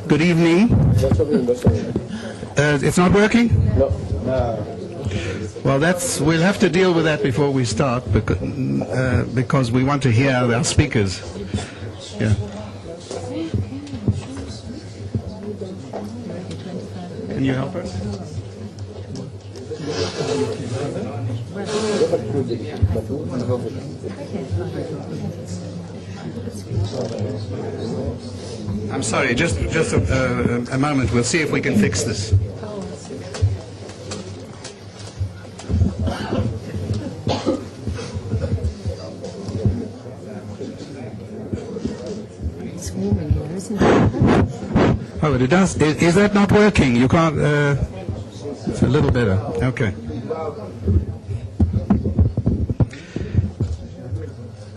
Good evening. It's not working? No. Well, we'll have to deal with that before we start, because we want to hear our speakers. Yeah. Can you help us? I'm sorry, just a moment. We'll see if we can fix this. Oh, it does. Is that not working? You can't. It's a little better. Okay.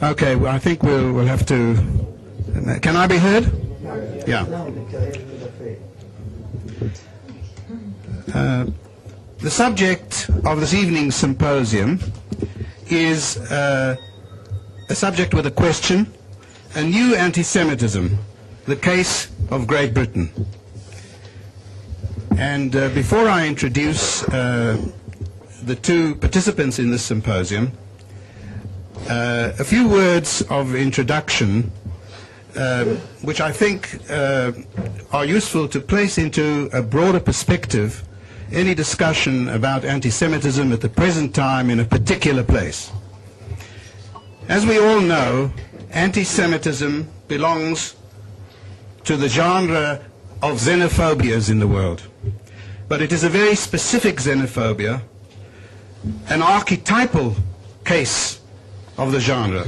Okay. Well, I think we'll have to. Can I be heard? Yeah. The subject of this evening's symposium is a subject with a question: a new anti-Semitism, the case of Great Britain. And before I introduce the two participants in this symposium, a few words of introduction which I think are useful to place into a broader perspective any discussion about anti-Semitism at the present time in a particular place. As we all know, anti-Semitism belongs to the genre of xenophobias in the world. But it is a very specific xenophobia, an archetypal case of the genre.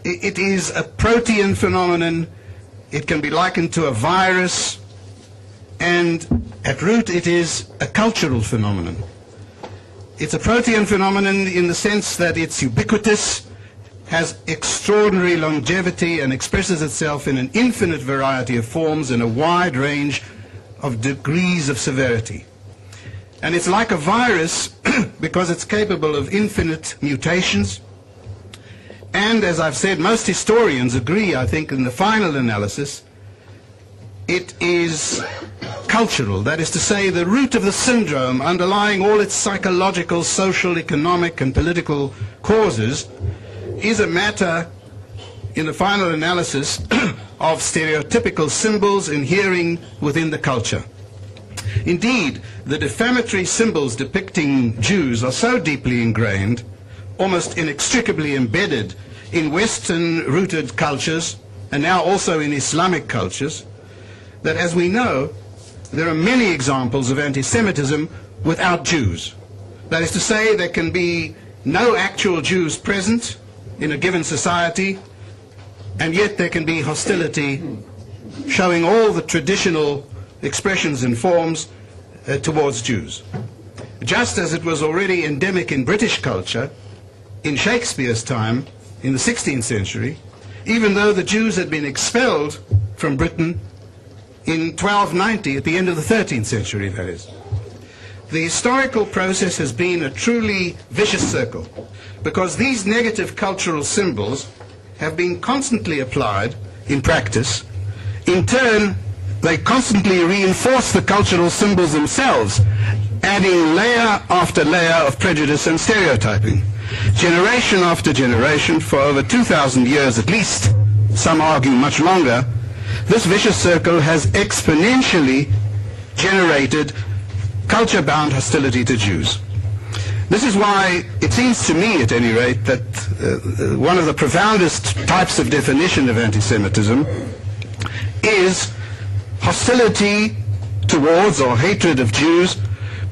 It is a protean phenomenon. It can be likened to a virus, and at root it is a cultural phenomenon. It's a protean phenomenon in the sense that it's ubiquitous, has extraordinary longevity, and expresses itself in an infinite variety of forms in a wide range of degrees of severity. And it's like a virus because it's capable of infinite mutations. And as I've said, most historians agree, I think, in the final analysis, it is cultural. That is to say, the root of the syndrome underlying all its psychological, social, economic, and political causes is a matter, in the final analysis, of stereotypical symbols inhering within the culture. Indeed, the defamatory symbols depicting Jews are so deeply ingrained, almost inextricably embedded in Western-rooted cultures, and now also in Islamic cultures, that, as we know, there are many examples of anti-Semitism without Jews. That is to say, there can be no actual Jews present in a given society, and yet there can be hostility showing all the traditional expressions and forms towards Jews. Just as it was already endemic in British culture in Shakespeare's time, in the 16th century, even though the Jews had been expelled from Britain in 1290, at the end of the 13th century, that is. The historical process has been a truly vicious circle, because these negative cultural symbols have been constantly applied in practice. In turn, they constantly reinforce the cultural symbols themselves, adding layer after layer of prejudice and stereotyping. Generation after generation, for over 2,000 years at least, some argue much longer, this vicious circle has exponentially generated culture-bound hostility to Jews. This is why it seems to me, at any rate, that one of the profoundest types of definition of anti-Semitism is hostility towards or hatred of Jews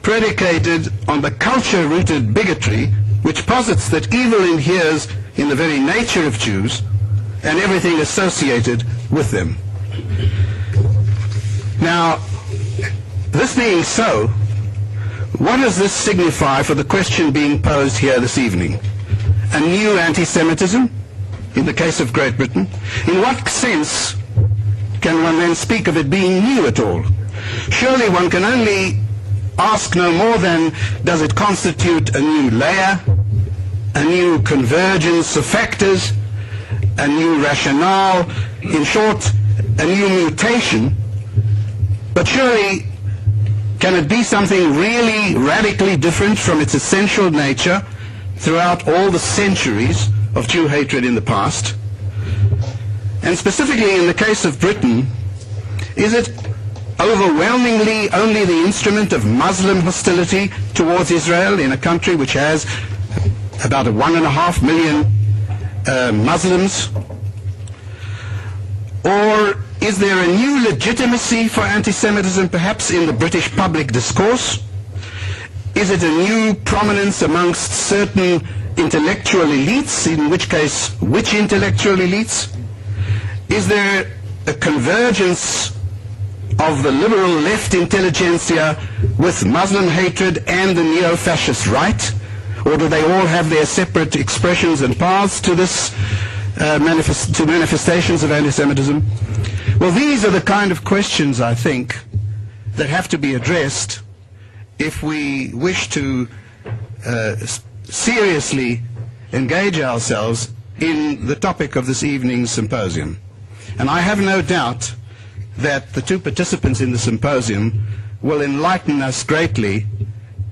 predicated on the culture-rooted bigotry which posits that evil inheres in the very nature of Jews and everything associated with them. Now, this being so, what does this signify for the question being posed here this evening? A new anti-Semitism in the case of Great Britain? In what sense can one then speak of it being new at all? Surely one can only ask no more than, does it constitute a new layer, a new convergence of factors, a new rationale? In short, a new mutation, but surely can it be something really radically different from its essential nature throughout all the centuries of Jew hatred in the past? And specifically in the case of Britain, is it overwhelmingly only the instrument of Muslim hostility towards Israel in a country which has about 1.5 million Muslims? Or is there a new legitimacy for anti-Semitism perhaps in the British public discourse? Is it a new prominence amongst certain intellectual elites, in which case, which intellectual elites? Is there a convergence of the liberal left intelligentsia with Muslim hatred and the neo-fascist right? Or do they all have their separate expressions and paths to this manifestations of anti-Semitism? Well, these are the kind of questions, I think, that have to be addressed if we wish to seriously engage ourselves in the topic of this evening's symposium. And I have no doubt that the two participants in the symposium will enlighten us greatly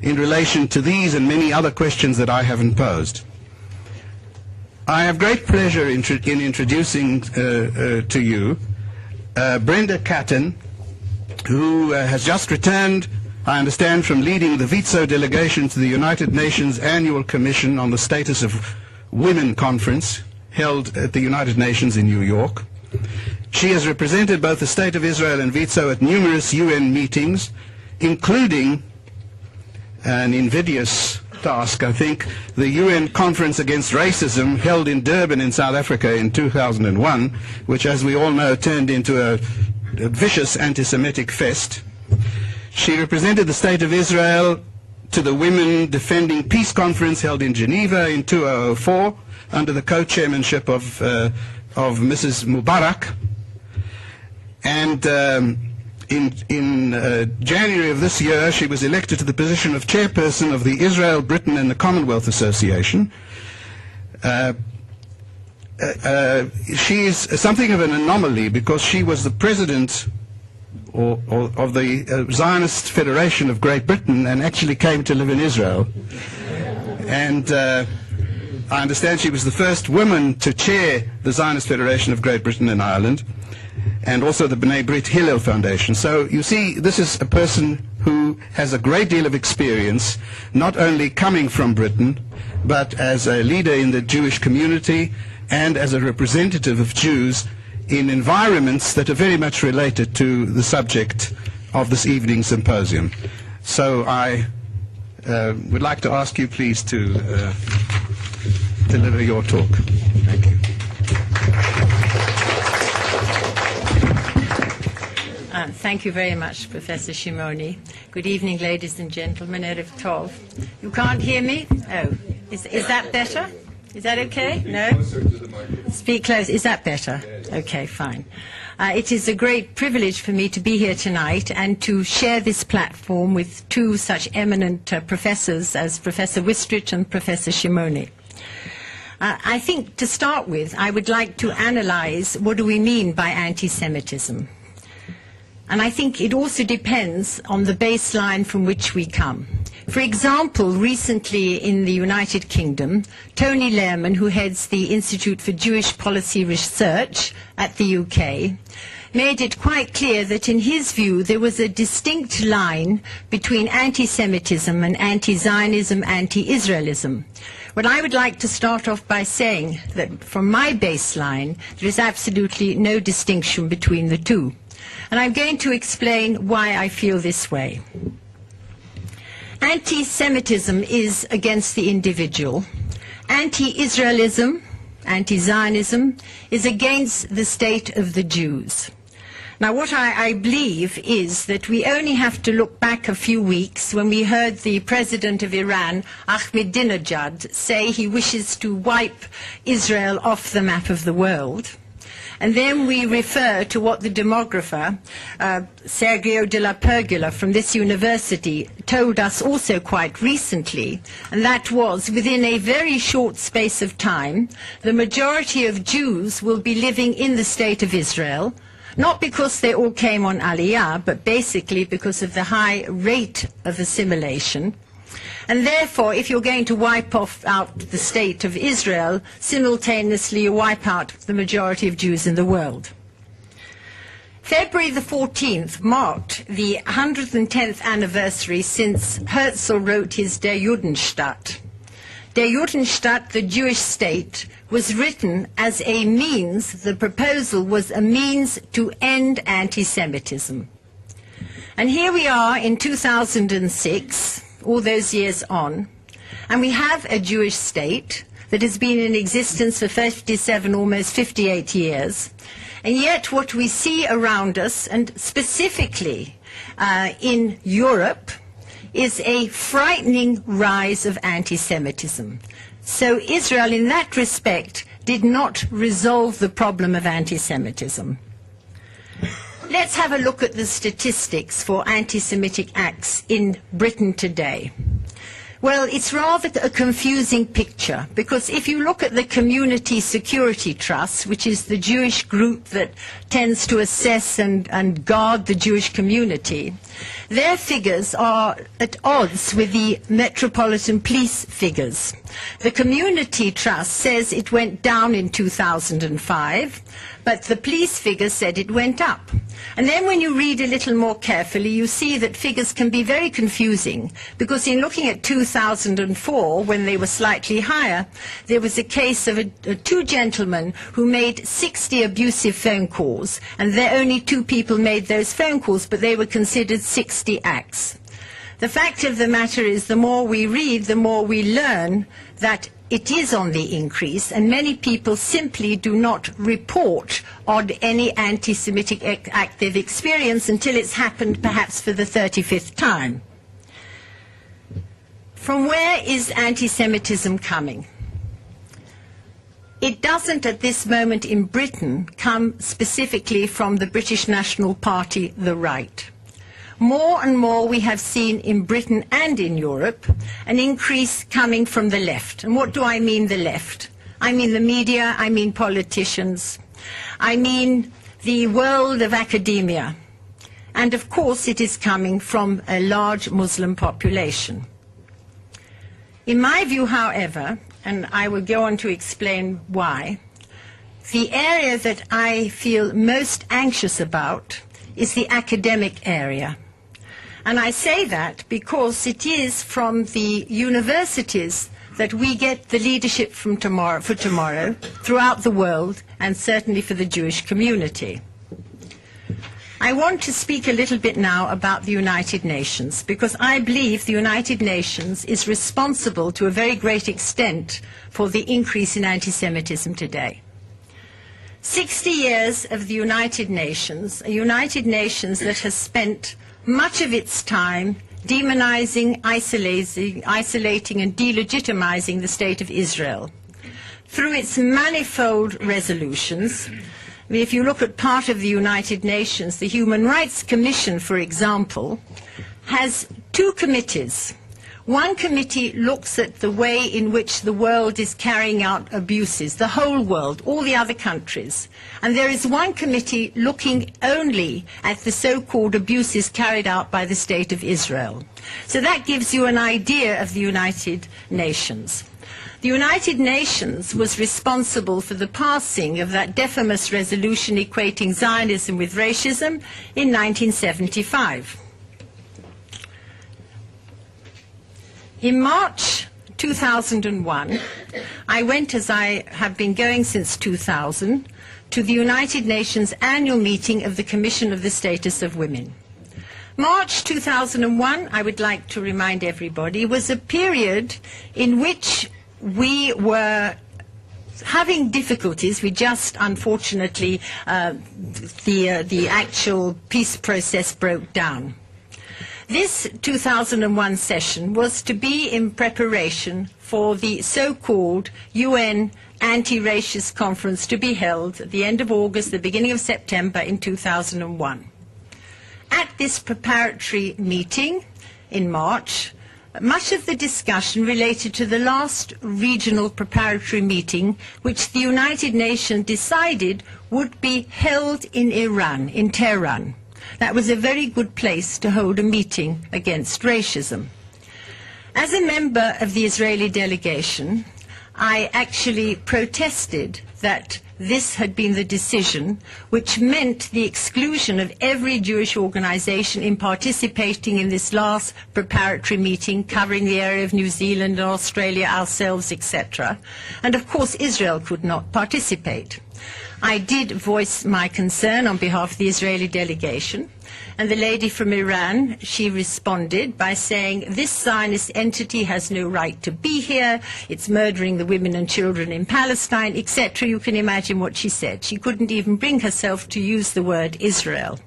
in relation to these and many other questions that I haven't posed. I have great pleasure in introducing to you Brenda Catton, who has just returned, I understand, from leading the WIZO delegation to the United Nations Annual Commission on the Status of Women Conference held at the United Nations in New York. She has represented both the State of Israel and WIZO at numerous UN meetings, including an invidious task, I think, the UN Conference Against Racism held in Durban in South Africa in 2001, which, as we all know, turned into a vicious anti-Semitic fest. She represented the State of Israel to the Women Defending Peace Conference held in Geneva in 2004 under the co-chairmanship of Mrs. Mubarak. And in January of this year, she was elected to the position of chairperson of the Israel, Britain and the Commonwealth Association. She is something of an anomaly because she was the president of the Zionist Federation of Great Britain and actually came to live in Israel. And I understand she was the first woman to chair the Zionist Federation of Great Britain and Ireland, and also the B'nai Brit Hillel Foundation. So you see, this is a person who has a great deal of experience, not only coming from Britain, but as a leader in the Jewish community and as a representative of Jews in environments that are very much related to the subject of this evening's symposium. So I would like to ask you, please, to deliver your talk. Thank you. Thank you very much, Professor Shimoni. Good evening, ladies and gentlemen. Erev Tov. You can't hear me? Oh, is that better? Is that okay? No? Speak close. Is that better? Okay, fine. It is a great privilege for me to be here tonight and to share this platform with two such eminent professors as Professor Wistrich and Professor Shimoni. I think to start with, I would like to analyze what do we mean by anti-Semitism. And I think it also depends on the baseline from which we come. For example, recently in the United Kingdom, Tony Lehrman, who heads the Institute for Jewish Policy Research at the UK, made it quite clear that in his view there was a distinct line between anti-Semitism and anti-Zionism, anti-Israelism. What I would like to start off by saying that from my baseline, there is absolutely no distinction between the two. And I'm going to explain why I feel this way. Anti-Semitism is against the individual. Anti-Israelism, anti-Zionism, is against the state of the Jews. Now, what I believe is that we only have to look back a few weeks when we heard the president of Iran, Ahmadinejad, say he wishes to wipe Israel off the map of the world. And then we refer to what the demographer, Sergio de la Pergola from this university, told us also quite recently, and that was within a very short space of time, the majority of Jews will be living in the state of Israel, Not because they all came on Aliyah, but basically because of the high rate of assimilation. And therefore, if you're going to wipe out the state of Israel, simultaneously you wipe out the majority of Jews in the world. February the 14th marked the 110th anniversary since Herzl wrote his Der Judenstaat. Der Judenstaat, the Jewish state, was written as a means, the proposal was a means to end anti-Semitism. And here we are in 2006, all those years on, and we have a Jewish state that has been in existence for 57, almost 58 years. And yet what we see around us, and specifically in Europe, is a frightening rise of anti-Semitism. So Israel, in that respect, did not resolve the problem of anti-Semitism. Let's have a look at the statistics for anti-Semitic acts in Britain today. Well, it's rather a confusing picture, because if you look at the Community Security Trust, which is the Jewish group that tends to assess and guard the Jewish community, their figures are at odds with the Metropolitan Police figures. The Community Trust says it went down in 2005, but the police figures said it went up. And then when you read a little more carefully, you see that figures can be very confusing, because in looking at 2004, when they were slightly higher, there was a case of two gentlemen who made 60 abusive phone calls, and only 2 people made those phone calls, but they were considered 60 acts. The fact of the matter is, the more we read, the more we learn that it is on the increase, and many people simply do not report on any anti-Semitic act they've experienced until it's happened perhaps for the 35th time. From where is anti-Semitism coming? It doesn't at this moment in Britain come specifically from the British National Party, the right. More and more we have seen in Britain and in Europe an increase coming from the left. And what do I mean, the left? I mean the media, I mean politicians, I mean the world of academia. And of course it is coming from a large Muslim population. In my view, however, and I will go on to explain why, the area that I feel most anxious about is the academic area. And I say that because it is from the universities that we get the leadership for tomorrow throughout the world, and certainly for the Jewish community. I want to speak a little bit now about the United Nations, because I believe the United Nations is responsible to a very great extent for the increase in anti-Semitism today. 60 years of the United Nations, a United Nations that has spent much of its time demonizing, isolating and delegitimizing the state of Israel. Through its manifold resolutions, I mean, if you look at part of the United Nations, the Human Rights Commission, for example, has 2 committees. One committee looks at the way in which the world is carrying out abuses, the whole world, all the other countries. And there is one committee looking only at the so-called abuses carried out by the State of Israel. So that gives you an idea of the United Nations. The United Nations was responsible for the passing of that defamous resolution equating Zionism with racism in 1975. In March 2001, I went, as I have been going since 2000, to the United Nations annual meeting of the Commission of the Status of Women. March 2001, I would like to remind everybody, was a period in which we were having difficulties. We just, unfortunately, the actual peace process broke down. This 2001 session was to be in preparation for the so-called UN Anti-Racist Conference to be held at the end of August, the beginning of September in 2001. At this preparatory meeting in March, much of the discussion related to the last regional preparatory meeting, which the United Nations decided would be held in Iran, in Tehran. That was a very good place to hold a meeting against racism. As a member of the Israeli delegation, I actually protested that this had been the decision, which meant the exclusion of every Jewish organization in participating in this last preparatory meeting covering the area of New Zealand and Australia, ourselves, etc. And of course Israel could not participate. I did voice my concern on behalf of the Israeli delegation, and the lady from Iran, she responded by saying, this Zionist entity has no right to be here, it's murdering the women and children in Palestine, etc. You can imagine what she said. She couldn't even bring herself to use the word Israel.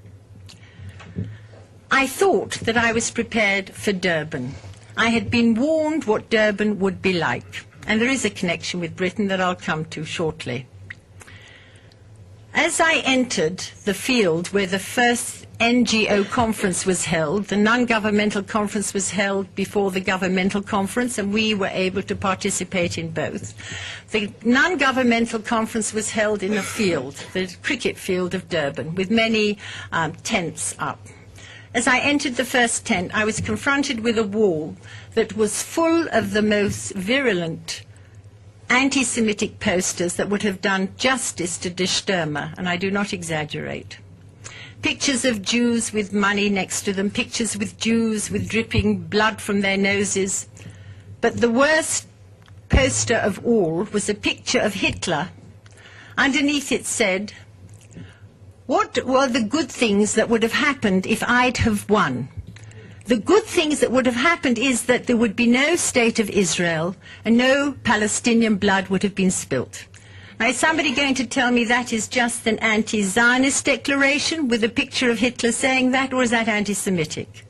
I thought that I was prepared for Durban. I had been warned what Durban would be like, and there is a connection with Britain that I'll come to shortly. As I entered the field where the first NGO conference was held, the non-governmental conference was held before the governmental conference, and we were able to participate in both. The non-governmental conference was held in a field, the cricket field of Durban, with many tents up. As I entered the first tent, I was confronted with a wall that was full of the most virulent anti-Semitic posters that would have done justice to Die Stürmer, and I do not exaggerate. Pictures of Jews with money next to them, pictures with Jews with dripping blood from their noses. But the worst poster of all was a picture of Hitler. Underneath it said, what were the good things that would have happened if I'd have won? The good things that would have happened is that there would be no state of Israel and no Palestinian blood would have been spilt. Now, is somebody going to tell me that is just an anti-Zionist declaration with a picture of Hitler saying that, or is that anti-Semitic?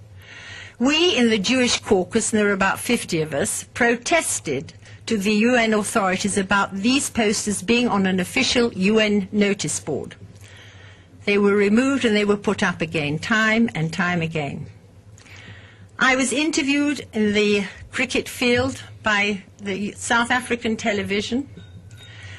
We in the Jewish caucus, and there were about 50 of us, protested to the UN authorities about these posters being on an official UN notice board. They were removed and they were put up again, time and time again. I was interviewed in the cricket field by the South African television,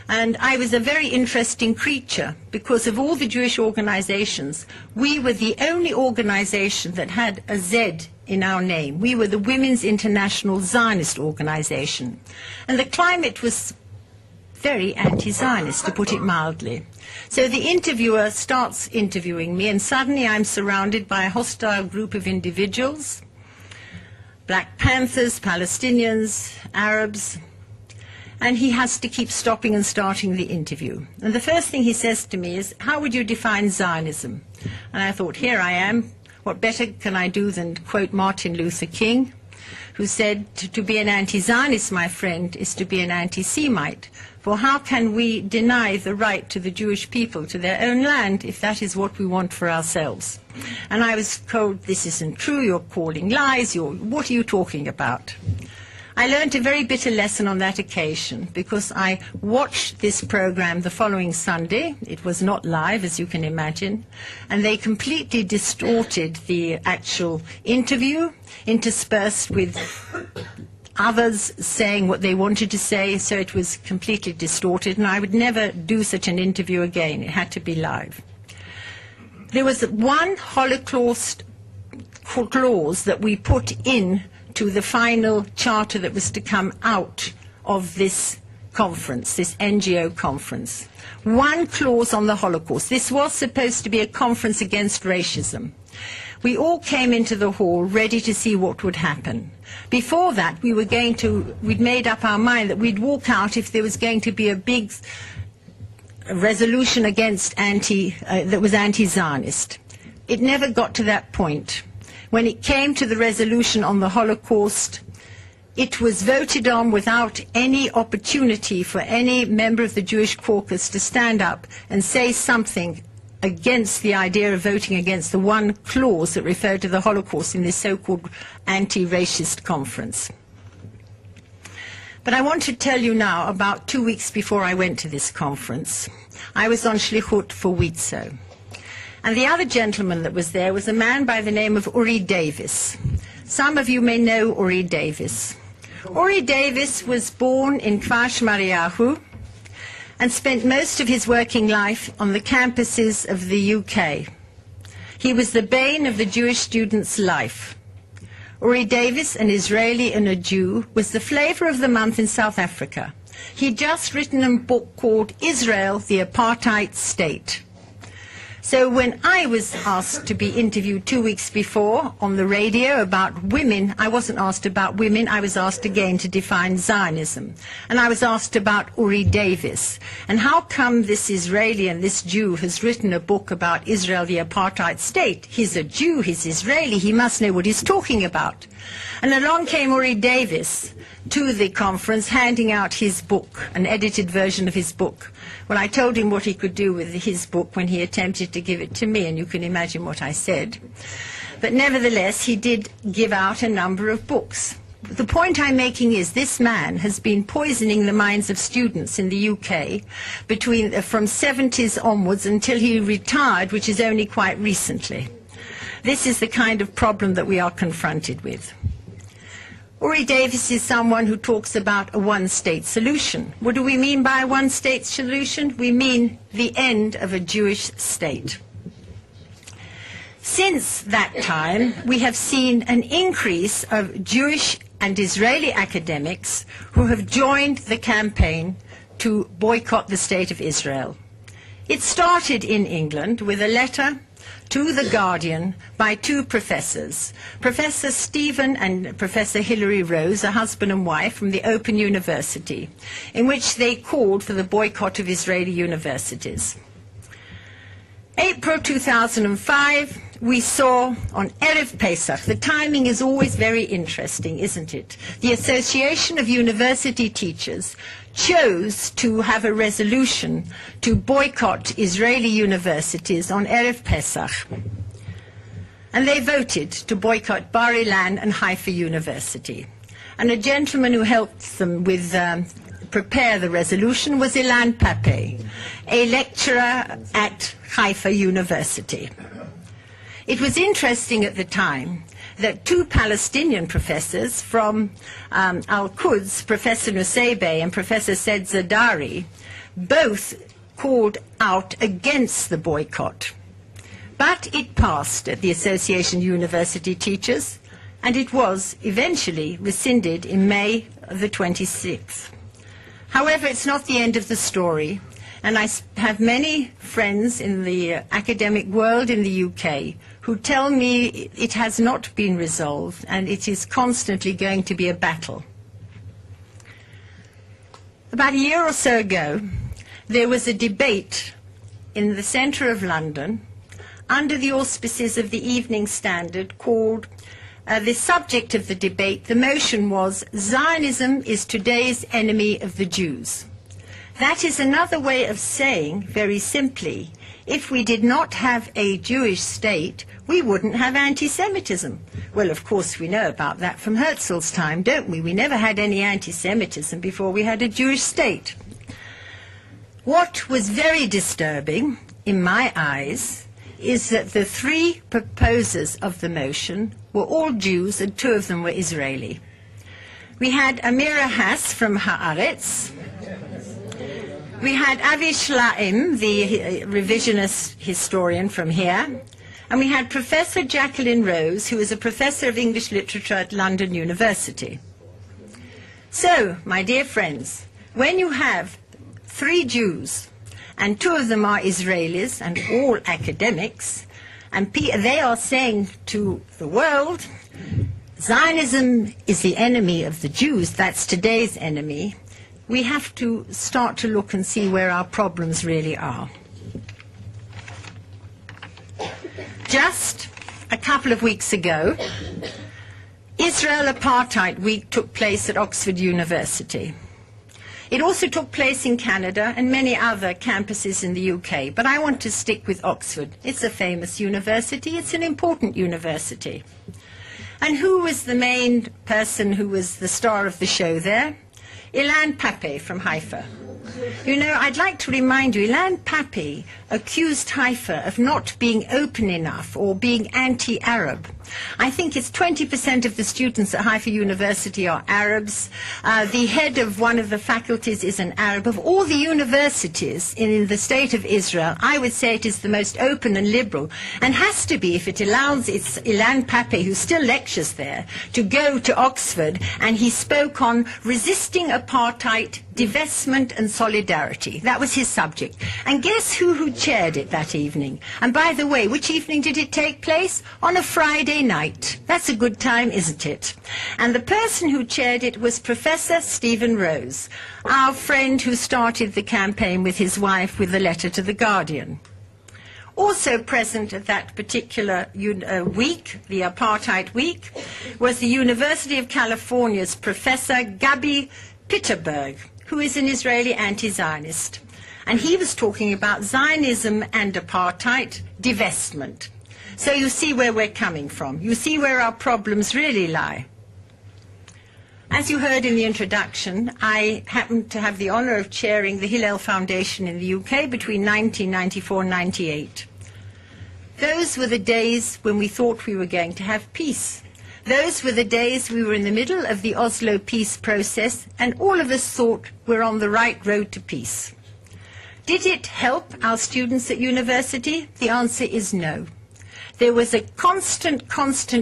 and I was a very interesting creature because of all the Jewish organizations, we were the only organization that had a Z in our name. We were the Women's International Zionist Organization. And the climate was very anti-Zionist, to put it mildly. So the interviewer starts interviewing me, and suddenly I'm surrounded by a hostile group of individuals, Black Panthers, Palestinians, Arabs, and he has to keep stopping and starting the interview. And the first thing he says to me is, how would you define Zionism? And I thought, here I am, what better can I do than quote Martin Luther King, who said, to be an anti-Zionist, my friend, is to be an anti-Semite. For how can we deny the right to the Jewish people to their own land if that is what we want for ourselves? And I was told, this isn't true, you're calling lies, what are you talking about? I learned a very bitter lesson on that occasion because I watched this program the following Sunday. It was not live, as you can imagine, and they completely distorted the actual interview, interspersed with others saying what they wanted to say, so it was completely distorted, and I would never do such an interview again. It had to be live. There was one Holocaust clause that we put in to the final charter that was to come out of this conference, this NGO conference. One clause on the Holocaust. This was supposed to be a conference against racism. We all came into the hall ready to see what would happen. Before that, we'd made up our mind that we'd walk out if there was going to be a big resolution against that was anti-Zionist. It never got to that point. When it came to the resolution on the Holocaust, it was voted on without any opportunity for any member of the Jewish caucus to stand up and say something against the idea of voting against the one clause that referred to the Holocaust in this so-called anti-racist conference. But I want to tell you now, about 2 weeks before I went to this conference, I was on Shlichut for Witzo. And the other gentleman that was there was a man by the name of Uri Davis. Some of you may know Uri Davis. Uri Davis was born in Kfar Shmariyahu, and spent most of his working life on the campuses of the UK. He was the bane of the Jewish student's life. Uri Davis, an Israeli and a Jew, was the flavor of the month in South Africa. He'd just written a book called Israel, the Apartheid State. So when I was asked to be interviewed 2 weeks before on the radio about women, I wasn't asked about women, I was asked again to define Zionism. And I was asked about Uri Davis. And how come this Israeli and this Jew has written a book about Israel, the Apartheid State? He's a Jew, he's Israeli, he must know what he's talking about. And along came Uri Davis to the conference handing out his book, an edited version of his book. Well, I told him what he could do with his book when he attempted to give it to me, and you can imagine what I said. But nevertheless, he did give out a number of books. The point I'm making is this man has been poisoning the minds of students in the UK from 70s onwards until he retired, which is only quite recently. This is the kind of problem that we are confronted with. Uri Davis is someone who talks about a one-state solution. What do we mean by a one-state solution? We mean the end of a Jewish state. Since that time, we have seen an increase of Jewish and Israeli academics who have joined the campaign to boycott the State of Israel. It started in England with a letter to The Guardian by two professors, Professor Stephen and Professor Hilary Rose, a husband and wife from the Open University, in which they called for the boycott of Israeli universities. April 2005, we saw on Erev Pesach, the timing is always very interesting, isn't it? The Association of University Teachers chose to have a resolution to boycott Israeli universities on Erev Pesach. And they voted to boycott Bar Ilan and Haifa University. And a gentleman who helped them with prepare the resolution was Ilan Pape, a lecturer at Haifa University. It was interesting at the time that two Palestinian professors from Al-Quds, Professor Nuseibeh and Professor Said Zadari, both called out against the boycott. But it passed at the Association of University Teachers, and it was eventually rescinded in May the 26th. However, it's not the end of the story, and I have many friends in the academic world in the UK who tell me it has not been resolved and it is constantly going to be a battle. About a year or so ago, there was a debate in the centre of London under the auspices of the Evening Standard called, the subject of the debate, the motion was, Zionism is today's enemy of the Jews. That is another way of saying, very simply, if we did not have a Jewish state, we wouldn't have anti-Semitism. Well, of course, we know about that from Herzl's time, don't we? We never had any anti-Semitism before we had a Jewish state. What was very disturbing, in my eyes, is that the three proposers of the motion were all Jews and two of them were Israeli. We had Amira Hass from Haaretz. We had Avi Shlaim, the revisionist historian from here. And we had Professor Jacqueline Rose, who is a professor of English literature at London University. So, my dear friends, when you have three Jews, and two of them are Israelis and all academics, and they are saying to the world, Zionism is the enemy of the Jews, that's today's enemy, we have to start to look and see where our problems really are. Just a couple of weeks ago, Israel Apartheid Week took place at Oxford University. It also took place in Canada and many other campuses in the UK, but I want to stick with Oxford. It's a famous university, it's an important university. And who was the main person who was the star of the show there? Ilan Pape from Haifa. You know, I'd like to remind you, Ilan Pappé accused Haifa of not being open enough or being anti-Arab. I think it's 20% of the students at Haifa University are Arabs. The head of one of the faculties is an Arab. Of all the universities in the state of Israel, I would say it is the most open and liberal, and has to be if it allows its Ilan Pappé, who still lectures there, to go to Oxford, and he spoke on resisting apartheid, divestment and solidarity. That was his subject. And guess who chaired it that evening? And by the way, which evening did it take place? On a Friday night. That's a good time, isn't it? And the person who chaired it was Professor Stephen Rose, our friend who started the campaign with his wife with the letter to The Guardian. Also present at that particular week, the Apartheid Week, was the University of California's Professor Gabi Pitterberg, who is an Israeli anti-Zionist. And he was talking about Zionism and apartheid, divestment. So you see where we're coming from. You see where our problems really lie. As you heard in the introduction, I happened to have the honor of chairing the Hillel Foundation in the UK between 1994 and 98. Those were the days when we thought we were going to have peace. Those were the days we were in the middle of the Oslo peace process, and all of us thought we're on the right road to peace. Did it help our students at university? The answer is no. There was a constant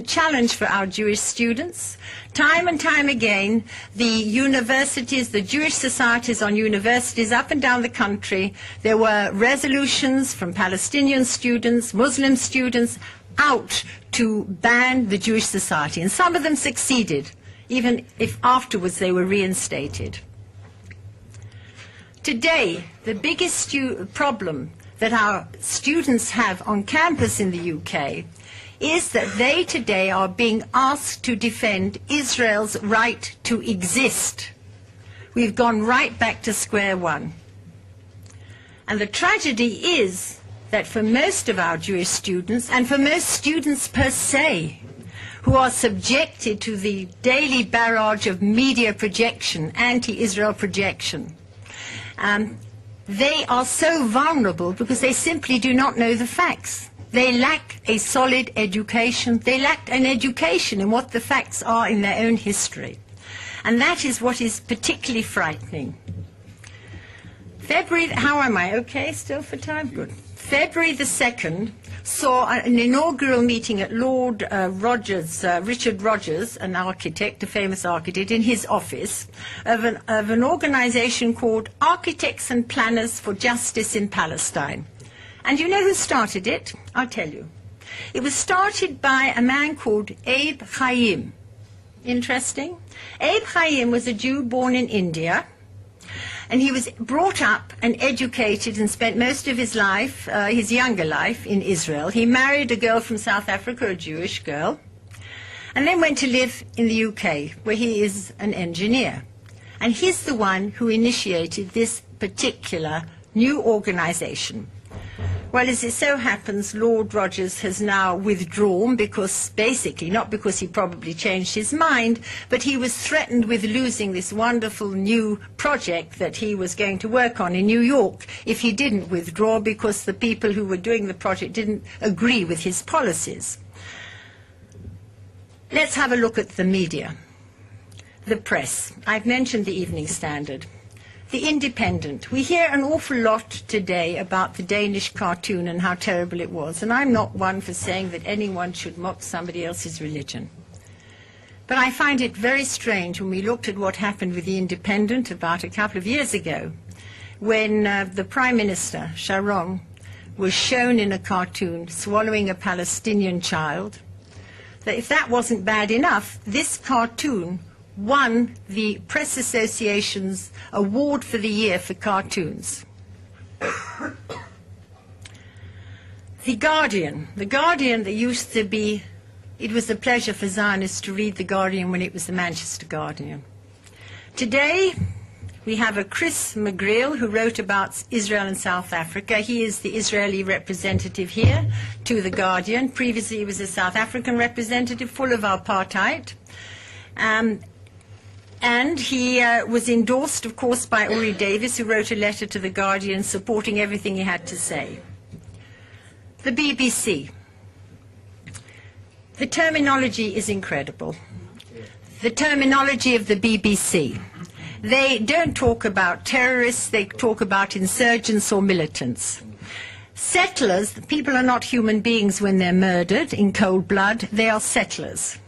challenge for our Jewish students. Time and time again, the universities, the Jewish societies on universities up and down the country, there were resolutions from Palestinian students, Muslim students, out to ban the Jewish society. And some of them succeeded, even if afterwards they were reinstated. Today, the biggest problem that our students have on campus in the UK is that they today are being asked to defend Israel's right to exist. We've gone right back to square one. And the tragedy is that for most of our Jewish students, and for most students per se, who are subjected to the daily barrage of media projection, anti-Israel projection, they are so vulnerable because they simply do not know the facts. They lack a solid education. They lack an education in what the facts are in their own history. And that is what is particularly frightening. How am I? Okay, still for time? Good. February the 2nd saw an inaugural meeting at Lord Richard Rogers, an architect, a famous architect, in his office of an organization called Architects and Planners for Justice in Palestine. And you know who started it? I'll tell you. It was started by a man called Abe Chaim. Interesting. Abe Chaim was a Jew born in India. And he was brought up and educated and spent most of his life, his younger life, in Israel. He married a girl from South Africa, a Jewish girl, and then went to live in the UK, where he is an engineer. And he's the one who initiated this particular new organization. Well, as it so happens, Lord Rogers has now withdrawn because, basically, not because he probably changed his mind, but he was threatened with losing this wonderful new project that he was going to work on in New York if he didn't withdraw, because the people who were doing the project didn't agree with his policies. Let's have a look at the media. The press. I've mentioned the Evening Standard. The Independent. We hear an awful lot today about the Danish cartoon and how terrible it was, and I'm not one for saying that anyone should mock somebody else's religion. But I find it very strange when we looked at what happened with the Independent about a couple of years ago, when the Prime Minister, Sharon, was shown in a cartoon swallowing a Palestinian child, that if that wasn't bad enough, this cartoon won the Press Association's award for the year for cartoons. The Guardian that used to be, it was a pleasure for Zionists to read The Guardian when it was the Manchester Guardian. Today, we have a Chris McGreal who wrote about Israel and South Africa. He is the Israeli representative here to The Guardian. Previously, he was a South African representative full of apartheid. And he was endorsed, of course, by Uri Davis, who wrote a letter to The Guardian supporting everything he had to say. The BBC. The terminology is incredible. The terminology of the BBC. They don't talk about terrorists, they talk about insurgents or militants. Settlers, people are not human beings when they're murdered in cold blood, they are settlers.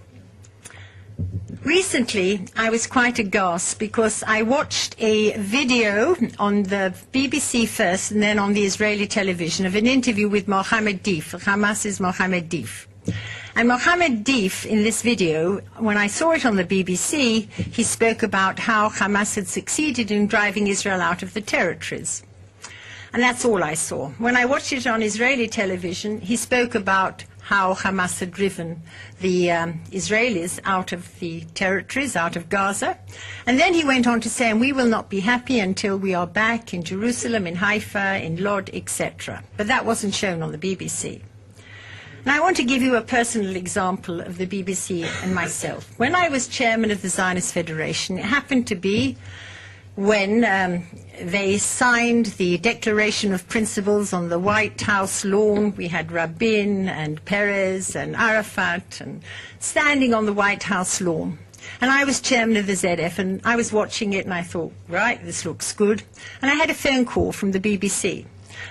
Recently, I was quite aghast because I watched a video on the BBC first and then on the Israeli television of an interview with Mohammed Deif, Hamas's Mohammed Deif. And Mohammed Deif, in this video, when I saw it on the BBC, he spoke about how Hamas had succeeded in driving Israel out of the territories. And that's all I saw. When I watched it on Israeli television, he spoke about how Hamas had driven the Israelis out of the territories, out of Gaza. And then he went on to say, and we will not be happy until we are back in Jerusalem, in Haifa, in Lod, etc. But that wasn't shown on the BBC. Now I want to give you a personal example of the BBC and myself. When I was chairman of the Zionist Federation, it happened to be when they signed the Declaration of Principles on the White House lawn. We had Rabin and Peres and Arafat and standing on the White House lawn. And I was chairman of the ZF, and I was watching it, and I thought, right, this looks good. And I had a phone call from the BBC.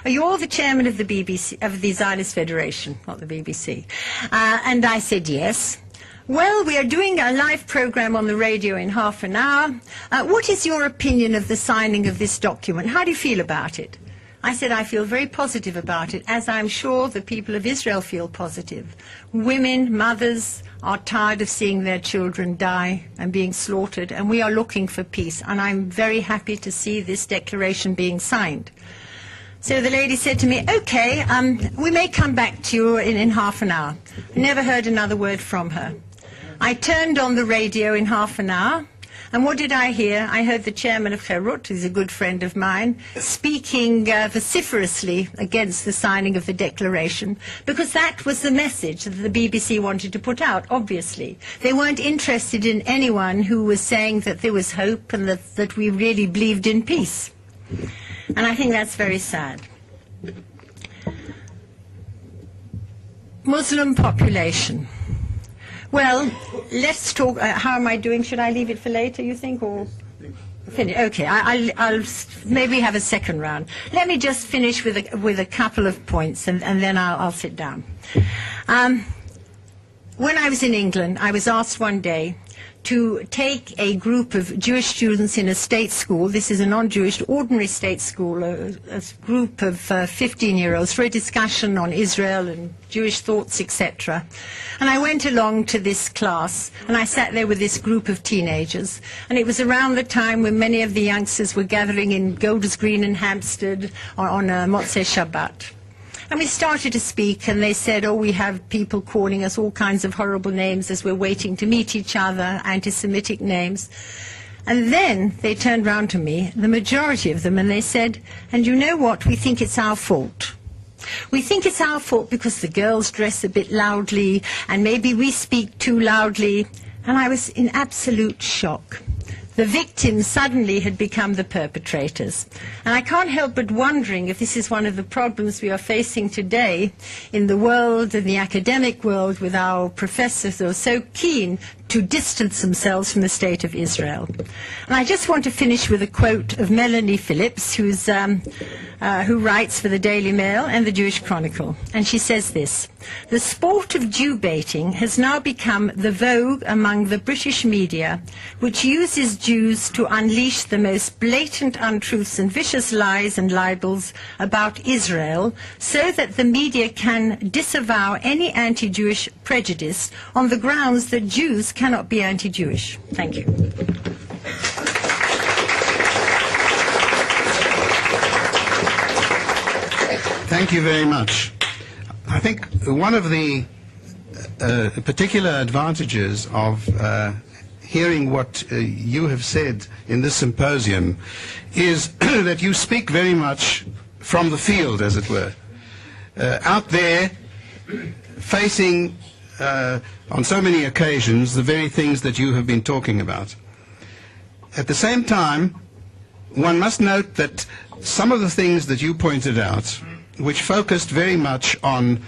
Are you all the chairman of the BBC, of the Zionist Federation, not the BBC? And I said yes. Well, we are doing a live program on the radio in half an hour. What is your opinion of the signing of this document? How do you feel about it? I said, I feel very positive about it, as I'm sure the people of Israel feel positive. Women, mothers, are tired of seeing their children die and being slaughtered, and we are looking for peace. And I'm very happy to see this declaration being signed. So the lady said to me, okay, we may come back to you in half an hour. I never heard another word from her. I turned on the radio in half an hour, and what did I hear? I heard the chairman of Herut, who's a good friend of mine, speaking vociferously against the signing of the declaration, because that was the message that the BBC wanted to put out, obviously. They weren't interested in anyone who was saying that there was hope and that we really believed in peace. And I think that's very sad. Muslim population. Well, let's talk. How am I doing? Should I leave it for later, you think, or finish? Okay, I'll maybe have a second round. Let me just finish with a couple of points, and then I'll sit down. When I was in England, I was asked one day to take a group of Jewish students in a state school. This is a non-Jewish, ordinary state school, a group of 15-year-olds for a discussion on Israel and Jewish thoughts, etc. And I went along to this class, and I sat there with this group of teenagers. And it was around the time when many of the youngsters were gathering in Golders Green and Hampstead on Motzei Shabbat. And we started to speak, and they said, oh, we have people calling us all kinds of horrible names as we're waiting to meet each other, anti-Semitic names. And then they turned round to me, the majority of them, and they said, and you know what, we think it's our fault. We think it's our fault because the girls dress a bit loudly, and maybe we speak too loudly. And I was in absolute shock. The victims suddenly had become the perpetrators. And I can't help but wondering if this is one of the problems we are facing today in the world, in the academic world, with our professors who are so keen to distance themselves from the state of Israel. And I just want to finish with a quote of Melanie Phillips, who writes for the Daily Mail and the Jewish Chronicle. And she says this: the sport of Jew baiting has now become the vogue among the British media, which uses Jews to unleash the most blatant untruths and vicious lies and libels about Israel, so that the media can disavow any anti-Jewish prejudice on the grounds that Jews cannot be anti-Jewish. Thank you. Thank you very much. I think one of the particular advantages of hearing what you have said in this symposium is that you speak very much from the field, as it were, out there facing on so many occasions the very things that you have been talking about. At the same time, one must note that some of the things that you pointed out, which focused very much on,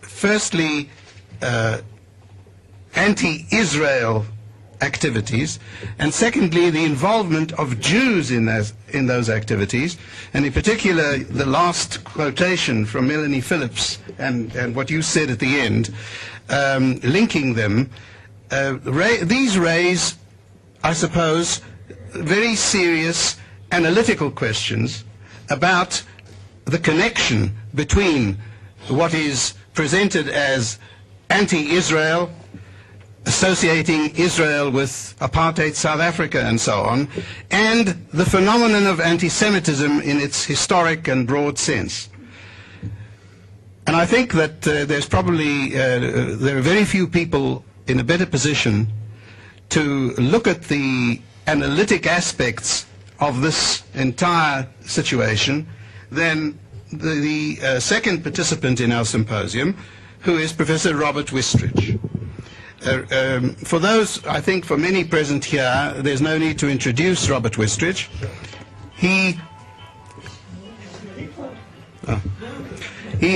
firstly, anti-Israel activities, and secondly, the involvement of Jews in those activities, and in particular, the last quotation from Melanie Phillips and what you said at the end, linking them, these raise, I suppose, very serious analytical questions about the connection between what is presented as anti-Israel, associating Israel with apartheid South Africa and so on, and the phenomenon of anti-Semitism in its historic and broad sense. And I think that there's probably, there are very few people in a better position to look at the analytic aspects of this entire situation than the second participant in our symposium, who is Professor Robert Wistrich. For those, I think for many present here, there's no need to introduce Robert Wistrich. He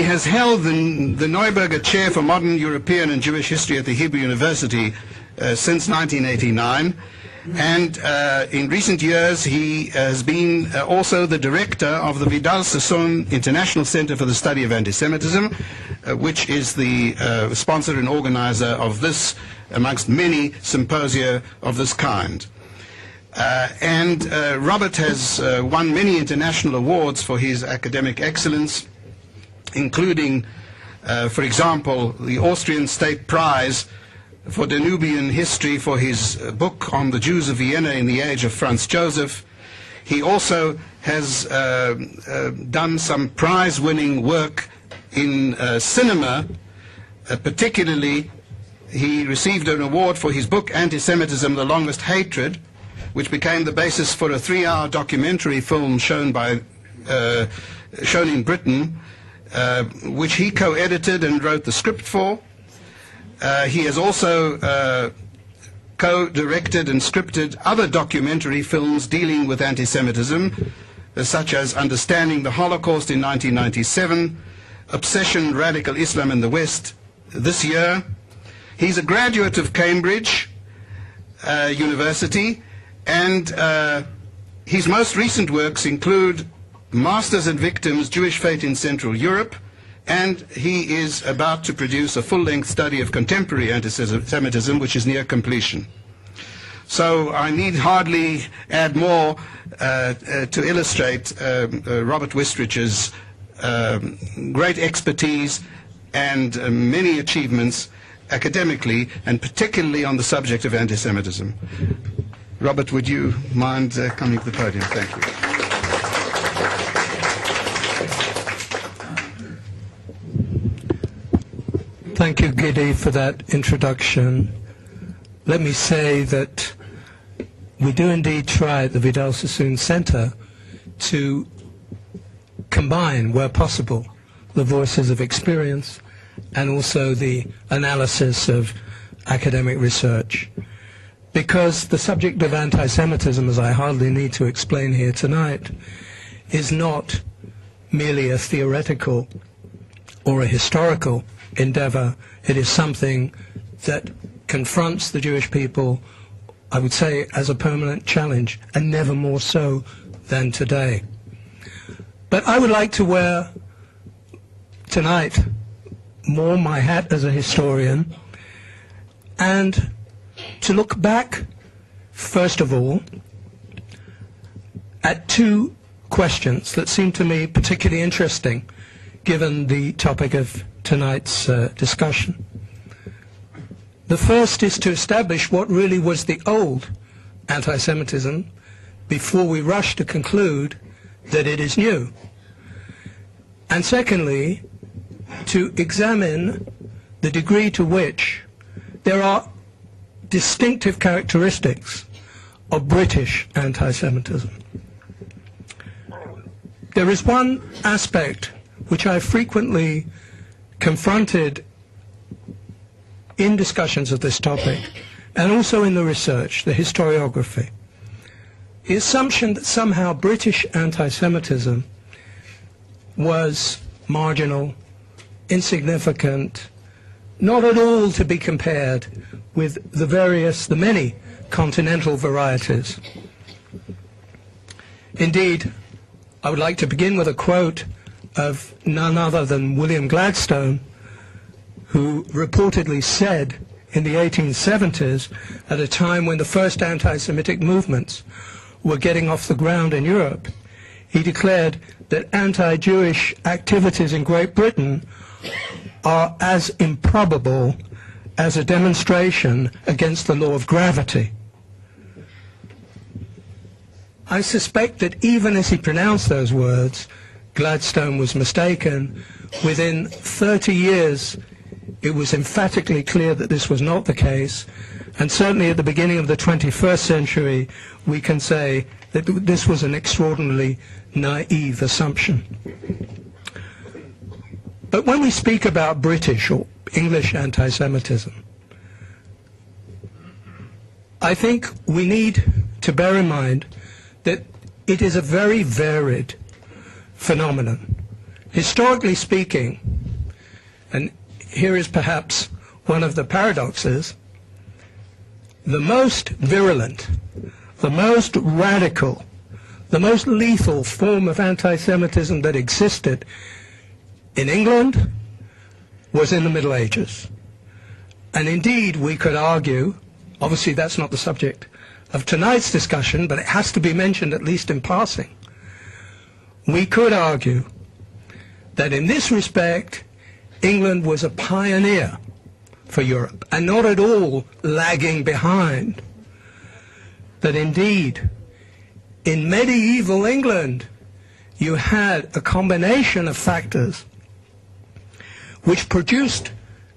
has held the Neuberger Chair for Modern European and Jewish History at the Hebrew University since 1989. And in recent years, he has been also the director of the Vidal-Sassoon International Center for the Study of Anti-Semitism, which is the sponsor and organizer of this, amongst many symposia of this kind. And Robert has won many international awards for his academic excellence, including, for example, the Austrian State Prize for Danubian history for his book on the Jews of Vienna in the age of Franz Joseph. He also has done some prize-winning work in cinema. Particularly, he received an award for his book Anti-Semitism, The Longest Hatred, which became the basis for a 3-hour documentary film shown in Britain, which he co-edited and wrote the script for. He has also co-directed and scripted other documentary films dealing with anti-Semitism, such as Understanding the Holocaust in 1997, Obsession, Radical Islam in the West this year. He's a graduate of Cambridge University, and his most recent works include Masters and Victims, Jewish Fate in Central Europe, and he is about to produce a full-length study of contemporary anti-Semitism, which is near completion. So I need hardly add more to illustrate Robert Wistrich's great expertise and many achievements academically, and particularly on the subject of anti-Semitism. Robert, would you mind coming to the podium? Thank you. Thank you, Gidi, for that introduction. Let me say that we do indeed try at the Vidal-Sassoon Center to combine, where possible, the voices of experience and also the analysis of academic research. Because the subject of anti-Semitism, as I hardly need to explain here tonight, is not merely a theoretical or a historical endeavor. It is something that confronts the Jewish people, I would say, as a permanent challenge, and never more so than today. But I would like to wear tonight more my hat as a historian and to look back, first of all, at two questions that seem to me particularly interesting given the topic of tonight's discussion. The first is to establish what really was the old anti-Semitism before we rush to conclude that it is new. And secondly, to examine the degree to which there are distinctive characteristics of British anti-Semitism. There is one aspect which I frequently confronted in discussions of this topic and also in the research, the historiography. The assumption that somehow British anti-Semitism was marginal, insignificant, not at all to be compared with the many continental varieties. Indeed, I would like to begin with a quote of none other than William Gladstone, who reportedly said in the 1870s, at a time when the first anti-Semitic movements were getting off the ground in Europe, he declared that anti-Jewish activities in Great Britain are as improbable as a demonstration against the law of gravity. I suspect that even as he pronounced those words, Gladstone was mistaken. Within 30 years, it was emphatically clear that this was not the case, and certainly at the beginning of the 21st century, we can say that this was an extraordinarily naive assumption. But when we speak about British or English anti-Semitism, I think we need to bear in mind that it is a very varied phenomenon. Historically speaking, and here is perhaps one of the paradoxes, the most virulent, the most radical, the most lethal form of anti-Semitism that existed in England was in the Middle Ages. And indeed, we could argue, obviously that's not the subject of tonight's discussion, but it has to be mentioned at least in passing. We could argue that in this respect, England was a pioneer for Europe, and not at all lagging behind. That indeed, in medieval England, you had a combination of factors which produced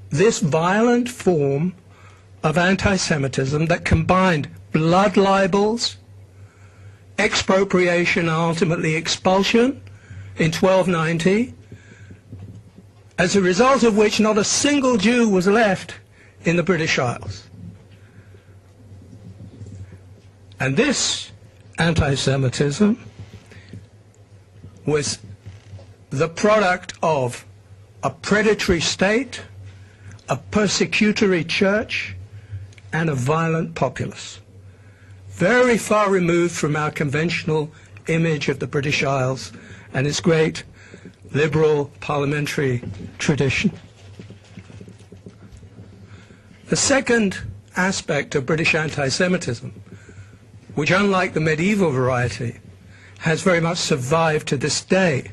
this violent form of anti-Semitism that combined blood libels, expropriation, and ultimately expulsion in 1290, as a result of which not a single Jew was left in the British Isles. And this anti-Semitism was the product of a predatory state, a persecutory church, and a violent populace. Very far removed from our conventional image of the British Isles and its great liberal parliamentary tradition. The second aspect of British anti-Semitism, which unlike the medieval variety, has very much survived to this day,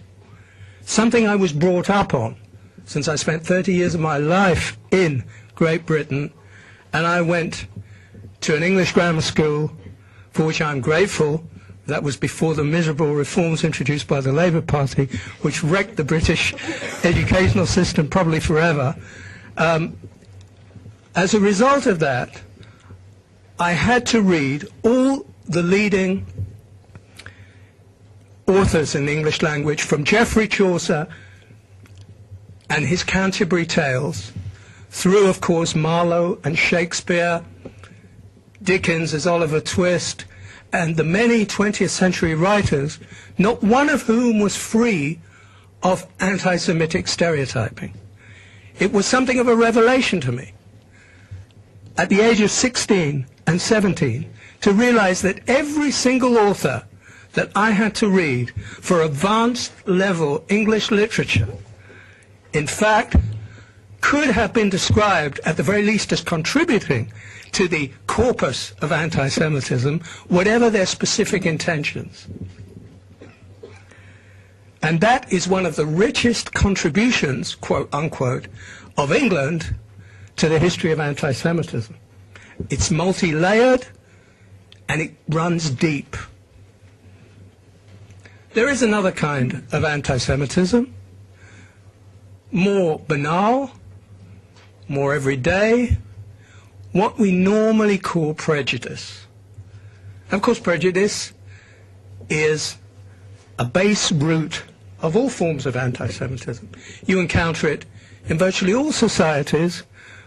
something I was brought up on, since I spent 30 years of my life in Great Britain, and I went to an English grammar school, for which I'm grateful. That was before the miserable reforms introduced by the Labour Party, which wrecked the British educational system probably forever. As a result of that, I had to read all the leading authors in the English language, from Geoffrey Chaucer and his Canterbury Tales, through, of course, Marlowe and Shakespeare, Dickens as Oliver Twist, and the many 20th century writers, not one of whom was free of anti-Semitic stereotyping. It was something of a revelation to me, at the age of 16 and 17, to realize that every single author that I had to read for advanced level English literature, in fact, could have been described at the very least as contributing to the corpus of anti-Semitism, whatever their specific intentions. And that is one of the richest contributions, quote unquote, of England to the history of anti-Semitism. It's multi-layered and it runs deep. There is another kind of anti-Semitism, more banal, more everyday, what we normally call prejudice. Of course, prejudice is a base root of all forms of anti-Semitism. You encounter it in virtually all societies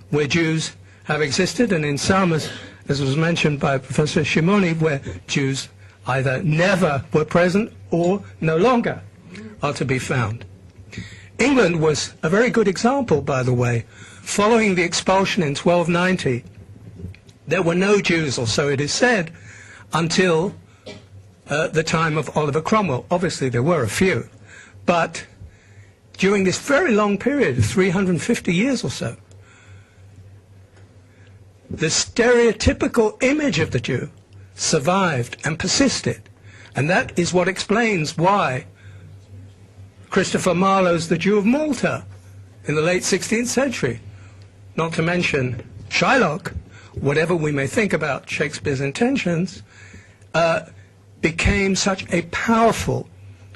where Jews have existed, and in some, as was mentioned by Professor Shimoni, where Jews either never were present or no longer are to be found. England was a very good example, by the way. Following the expulsion in 1290, there were no Jews, or so it is said, until the time of Oliver Cromwell. Obviously, there were a few. But during this very long period, 350 years or so, the stereotypical image of the Jew survived and persisted. And that is what explains why Christopher Marlowe's The Jew of Malta in the late 16th century, not to mention Shylock, whatever we may think about Shakespeare's intentions, became such a powerful,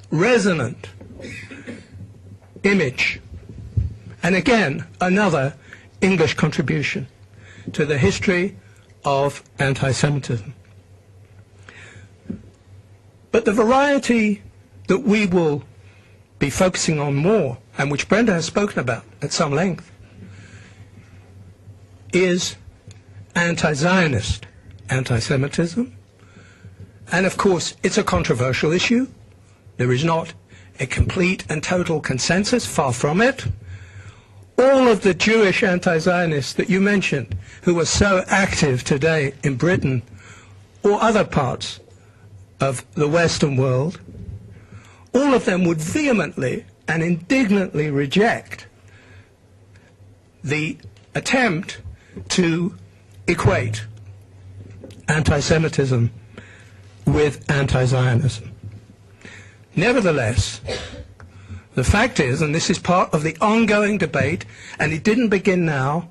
resonant image. And again, another English contribution to the history of anti-Semitism. But the variety that we will be focusing on more, and which Brenda has spoken about at some length, is anti-Zionist anti-Semitism. And of course, it's a controversial issue. There is not a complete and total consensus, far from it. All of the Jewish anti-Zionists that you mentioned, who are so active today in Britain or other parts of the Western world, all of them would vehemently and indignantly reject the attempt to equate anti-Semitism with anti-Zionism. Nevertheless, the fact is, and this is part of the ongoing debate, and it didn't begin now,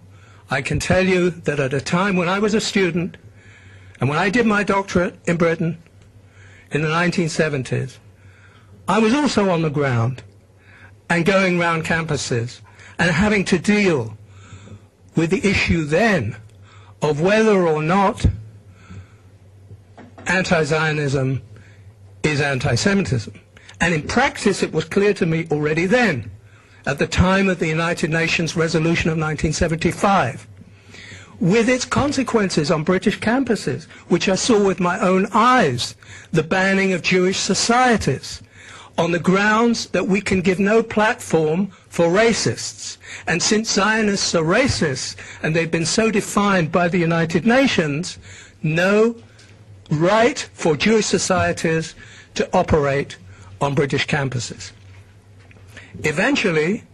I can tell you that at a time when I was a student, and when I did my doctorate in Britain in the 1970s, I was also on the ground and going round campuses and having to deal with the issue then of whether or not anti-Zionism is anti-Semitism. And in practice, it was clear to me already then, at the time of the United Nations Resolution of 1975, with its consequences on British campuses, which I saw with my own eyes, the banning of Jewish societies, on the grounds that we can give no platform for racists. And since Zionists are racists, and they've been so defined by the United Nations, no right for Jewish societies to operate on British campuses. Eventually,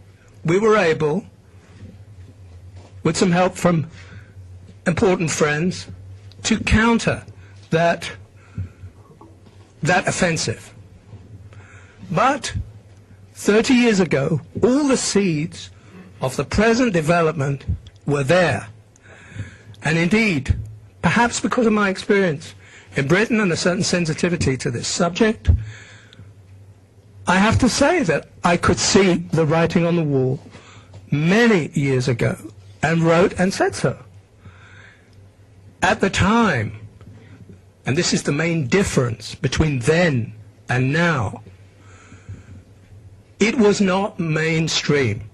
we were able, with some help from important friends, to counter that offensive. But 30 years ago, all the seeds of the present development were there. And indeed, perhaps because of my experience in Britain and a certain sensitivity to this subject, I have to say that I could see the writing on the wall many years ago and wrote and said so. At the time, and this is the main difference between then and now, it was not mainstream.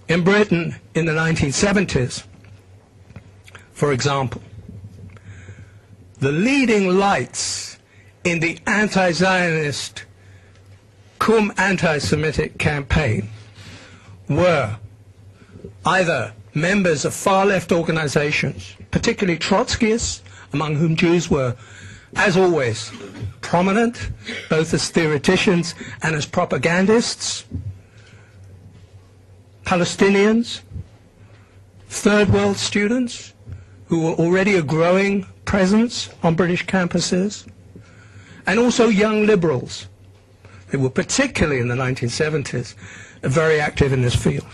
In Britain in the 1970s, for example, the leading lights in the anti-Zionist cum anti-Semitic campaign were either members of far-left organizations, particularly Trotskyists, among whom Jews were, as always, prominent, both as theoreticians and as propagandists, Palestinians, third world students, who were already a growing presence on British campuses, and also young liberals. They were particularly in the 1970s very active in this field.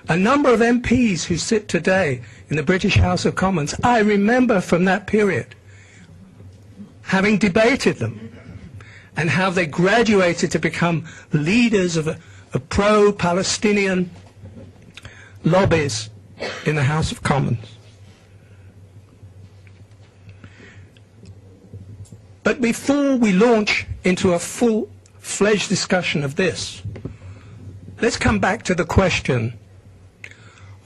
A number of MPs who sit today in the British House of Commons, I remember from that period having debated them and how they graduated to become leaders of pro-Palestinian lobbies in the House of Commons. But before we launch into a full-fledged discussion of this, let's come back to the question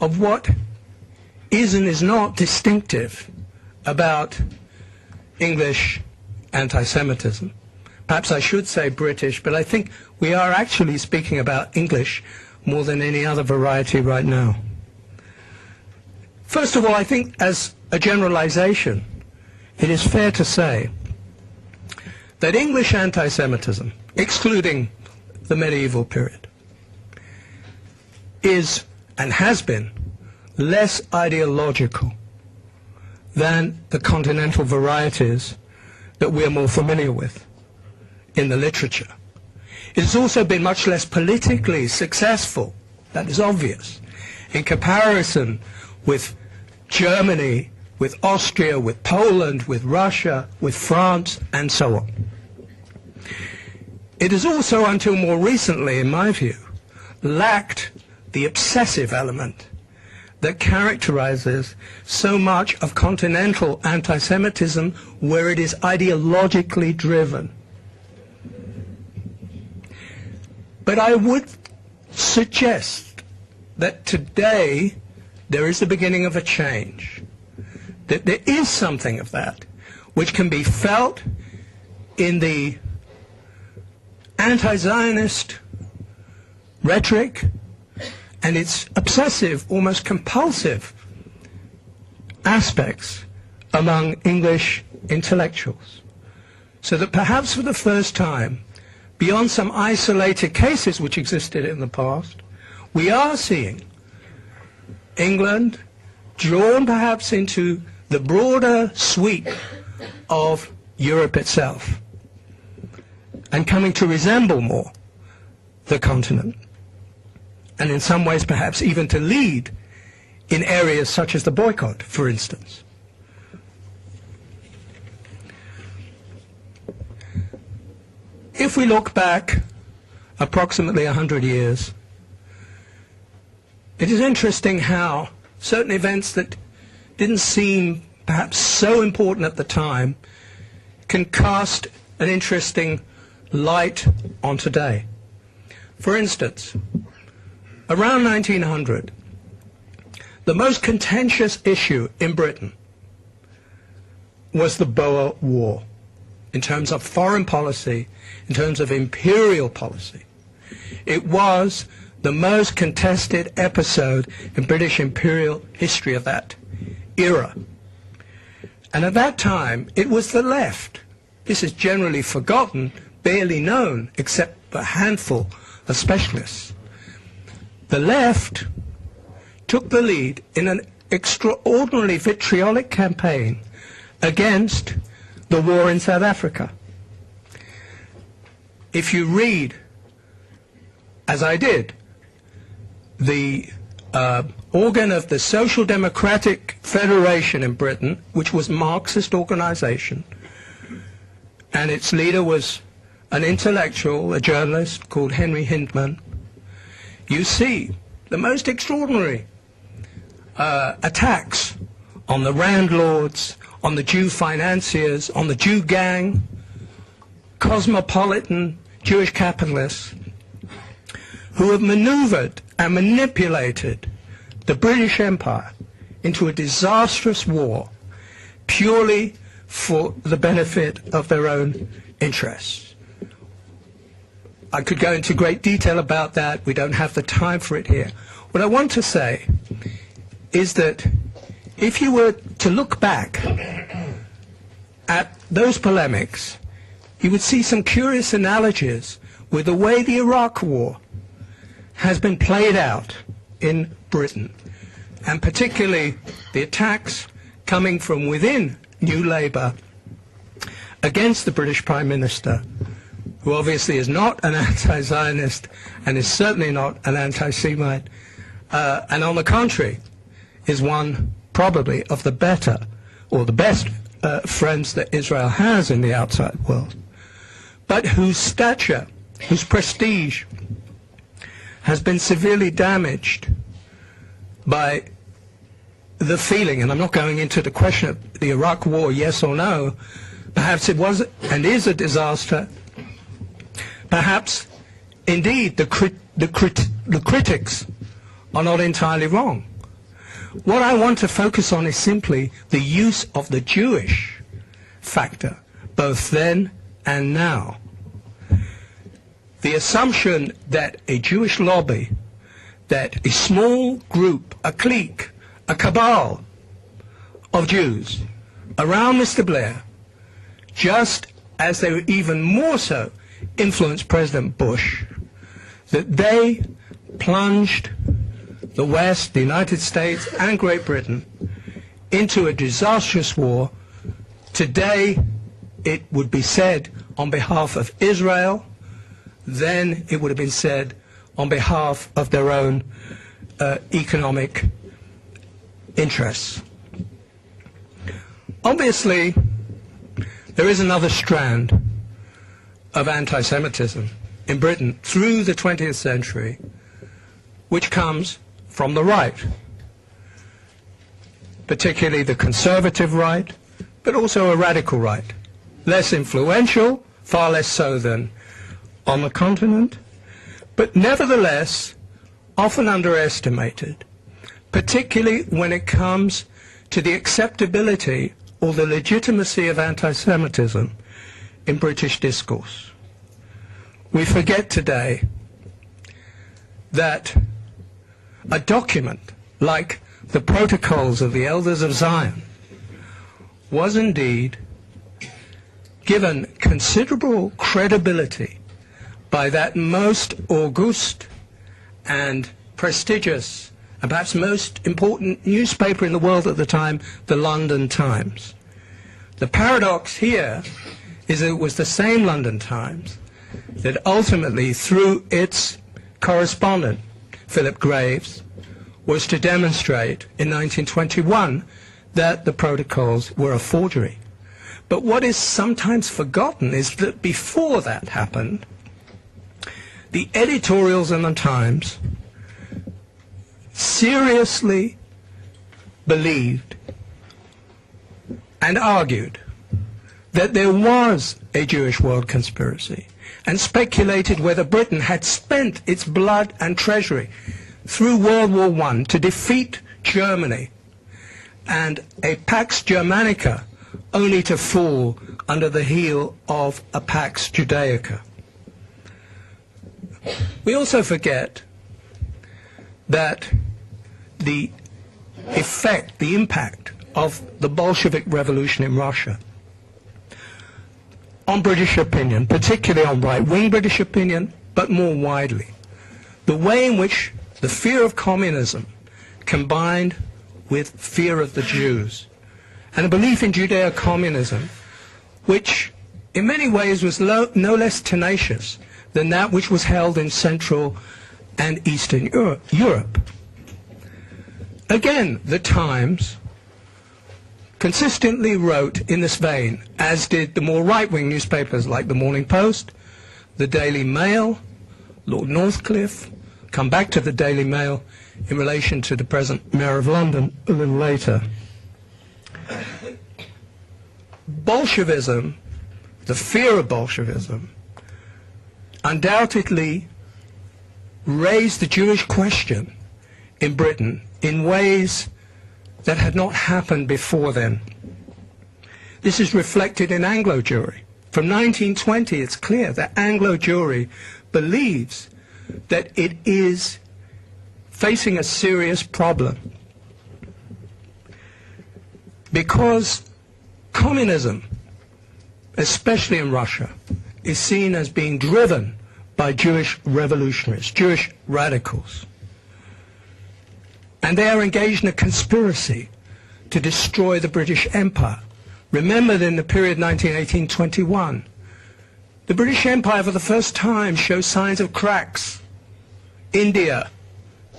of what is and is not distinctive about English anti-Semitism. Perhaps I should say British, but I think we are actually speaking about English more than any other variety right now. First of all, I think as a generalization, it is fair to say that English anti-Semitism, excluding the medieval period, is and has been less ideological than the continental varieties that we are more familiar with in the literature. It has also been much less politically successful, that is obvious, in comparison with Germany, with Austria, with Poland, with Russia, with France, and so on. It has also, until more recently, in my view, lacked the obsessive element that characterizes so much of continental anti-Semitism, where it is ideologically driven. But I would suggest that today there is the beginning of a change, that there is something of that which can be felt in the anti-Zionist rhetoric and its obsessive, almost compulsive aspects among English intellectuals. So that perhaps for the first time, beyond some isolated cases which existed in the past, we are seeing England drawn perhaps into the broader sweep of Europe itself and coming to resemble more the continent, and in some ways perhaps even to lead in areas such as the boycott, for instance. If we look back approximately 100 years, it is interesting how certain events that didn't seem perhaps so important at the time can cast an interesting light on today. For instance, around 1900, the most contentious issue in Britain was the Boer War, in terms of foreign policy, in terms of imperial policy. It was the most contested episode in British imperial history of that era. And at that time, it was the left. This is generally forgotten, barely known, except for a handful of specialists. The left took the lead in an extraordinarily vitriolic campaign against the war in South Africa. If you read, as I did, the organ of the Social Democratic Federation in Britain, which was a Marxist organization, and its leader was an intellectual, a journalist called Henry Hindman, you see the most extraordinary attacks on the landlords, on the Jew financiers, on the Jew gang, cosmopolitan Jewish capitalists, who have maneuvered and manipulated the British Empire into a disastrous war purely for the benefit of their own interests. I could go into great detail about that. We don't have the time for it here. What I want to say is that if you were to look back at those polemics, you would see some curious analogies with the way the Iraq War has been played out in Britain, and particularly the attacks coming from within New Labour against the British Prime Minister, who obviously is not an anti-Zionist and is certainly not an anti-Semite, and on the contrary is one probably of the better or the best friends that Israel has in the outside world, but whose stature, whose prestige has been severely damaged by the feeling, and I'm not going into the question of the Iraq War, yes or no, perhaps it was and is a disaster, perhaps indeed the critics are not entirely wrong. What I want to focus on is simply the use of the Jewish factor, both then and now. The assumption that a Jewish lobby, that a small group, a clique, a cabal of Jews around Mr. Blair, just as they were even more so influenced President Bush, that they plunged the West, the United States, and Great Britain into a disastrous war. Today, it would be said on behalf of Israel. Then it would have been said on behalf of their own economic interests. Obviously, there is another strand of anti-Semitism in Britain through the 20th century, which comes from the right, particularly the conservative right, but also a radical right. Less influential, far less so than on the continent, but nevertheless often underestimated, particularly when it comes to the acceptability or the legitimacy of anti-Semitism in British discourse. We forget today that a document like the Protocols of the Elders of Zion was indeed given considerable credibility by that most august and prestigious and perhaps most important newspaper in the world at the time, the London Times. The paradox here is that it was the same London Times that ultimately, through its correspondent, Philip Graves, was to demonstrate in 1921 that the protocols were a forgery. But what is sometimes forgotten is that before that happened, the editorials in the Times seriously believed and argued that there was a Jewish world conspiracy, and speculated whether Britain had spent its blood and treasury through World War I to defeat Germany and a Pax Germanica only to fall under the heel of a Pax Judaica. We also forget that the effect, the impact of the Bolshevik Revolution in Russia on British opinion, particularly on right-wing British opinion, but more widely. The way in which the fear of communism combined with fear of the Jews, and a belief in Judeo-communism, which in many ways was no less tenacious than that which was held in Central and Eastern Europe. Again, the Times consistently wrote in this vein, as did the more right-wing newspapers like the Morning Post, the Daily Mail, Lord Northcliffe. Come back to the Daily Mail in relation to the present Mayor of London a little later. Bolshevism, the fear of Bolshevism, undoubtedly raised the Jewish question in Britain in ways that had not happened before then. This is reflected in Anglo Jewry. From 1920, it's clear that Anglo Jewry believes that it is facing a serious problem because communism, especially in Russia, is seen as being driven by Jewish revolutionaries, Jewish radicals. And they are engaged in a conspiracy to destroy the British Empire. Remember that in the period 1918-21, the British Empire for the first time shows signs of cracks. India,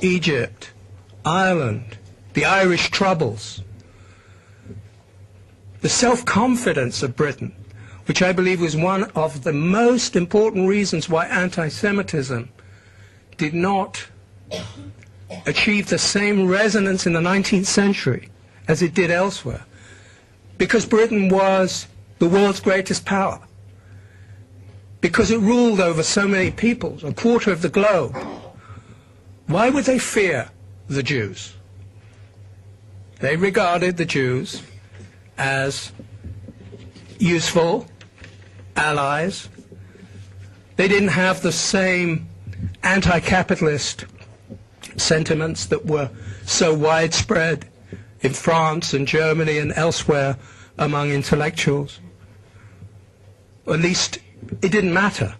Egypt, Ireland, the Irish Troubles. The self-confidence of Britain, which I believe was one of the most important reasons why anti-Semitism did not achieve the same resonance in the 19th century as it did elsewhere, because Britain was the world's greatest power, because it ruled over so many peoples, a quarter of the globe. Why would they fear the Jews? They regarded the Jews as useful allies. They didn't have the same anti-capitalist sentiments that were so widespread in France and Germany and elsewhere among intellectuals. Or at least it didn't matter,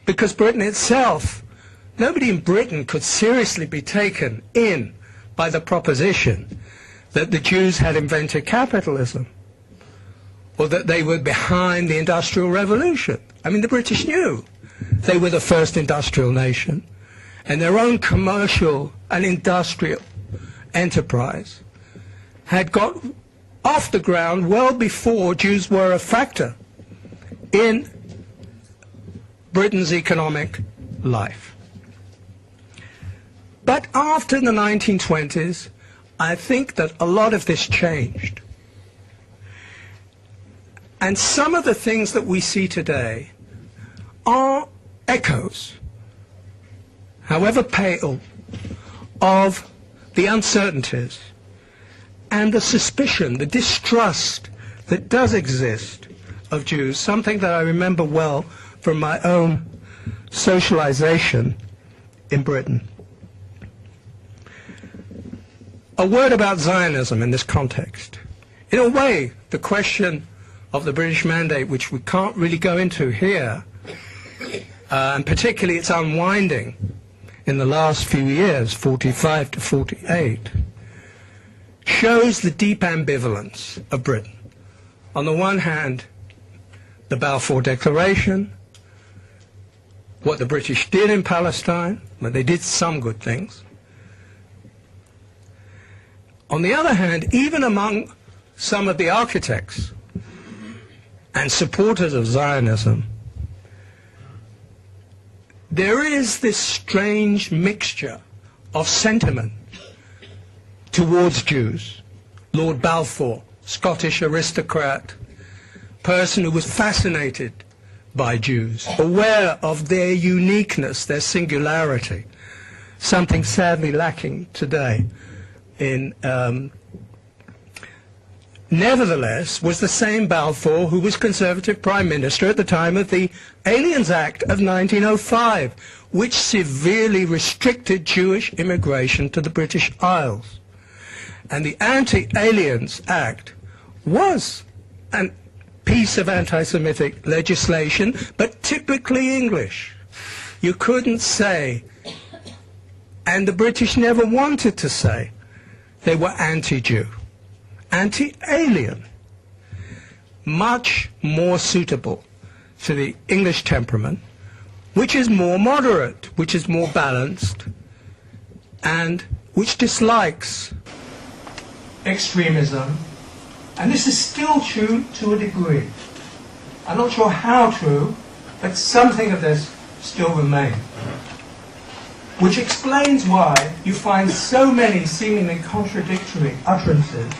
because Britain itself, nobody in Britain could seriously be taken in by the proposition that the Jews had invented capitalism or that they were behind the Industrial Revolution. I mean, the British knew they were the first industrial nation, and their own commercial and industrial enterprise had got off the ground well before Jews were a factor in Britain's economic life. But after the 1920s, I think that a lot of this changed. And some of the things that we see today are echoes, however pale, of the uncertainties and the suspicion, the distrust that does exist of Jews, something that I remember well from my own socialization in Britain. A word about Zionism in this context. In a way, the question of the British Mandate, which we can't really go into here, and particularly its unwinding in the last few years, 45 to 48, shows the deep ambivalence of Britain. On the one hand, the Balfour Declaration, what the British did in Palestine, but they did some good things. On the other hand, even among some of the architects and supporters of Zionism, there is this strange mixture of sentiment towards Jews. Lord Balfour, Scottish aristocrat, person who was fascinated by Jews, aware of their uniqueness, their singularity, something sadly lacking today in nevertheless was the same Balfour who was Conservative Prime Minister at the time of the Aliens Act of 1905, which severely restricted Jewish immigration to the British Isles. And the Anti-Aliens Act was a piece of anti-Semitic legislation, but typically English. You couldn't say, and the British never wanted to say, they were anti-Jew. Anti-alien, much more suitable to the English temperament, which is more moderate, which is more balanced, and which dislikes extremism. And this is still true to a degree. I'm not sure how true, but something of this still remains. Which explains why you find so many seemingly contradictory utterances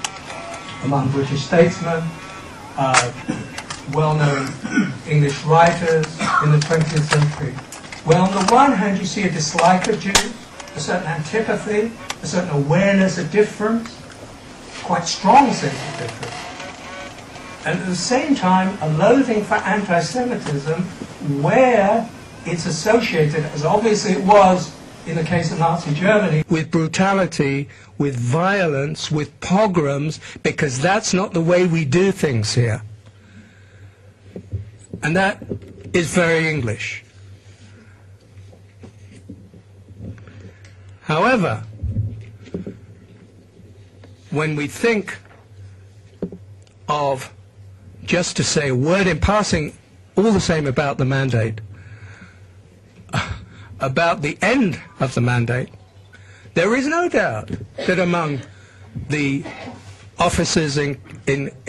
among British statesmen, well-known English writers in the 20th century. Well, on the one hand, you see a dislike of Jews, a certain antipathy, a certain awareness of difference, quite strong sense of difference. And at the same time, a loathing for anti-Semitism, where it's associated, as obviously it was in the case of Nazi Germany, with brutality, with violence, with pogroms, because that's not the way we do things here. And that is very English. However, when we think of, just to say a word in passing, all the same about the mandate, about the end of the mandate, there is no doubt that among the officers in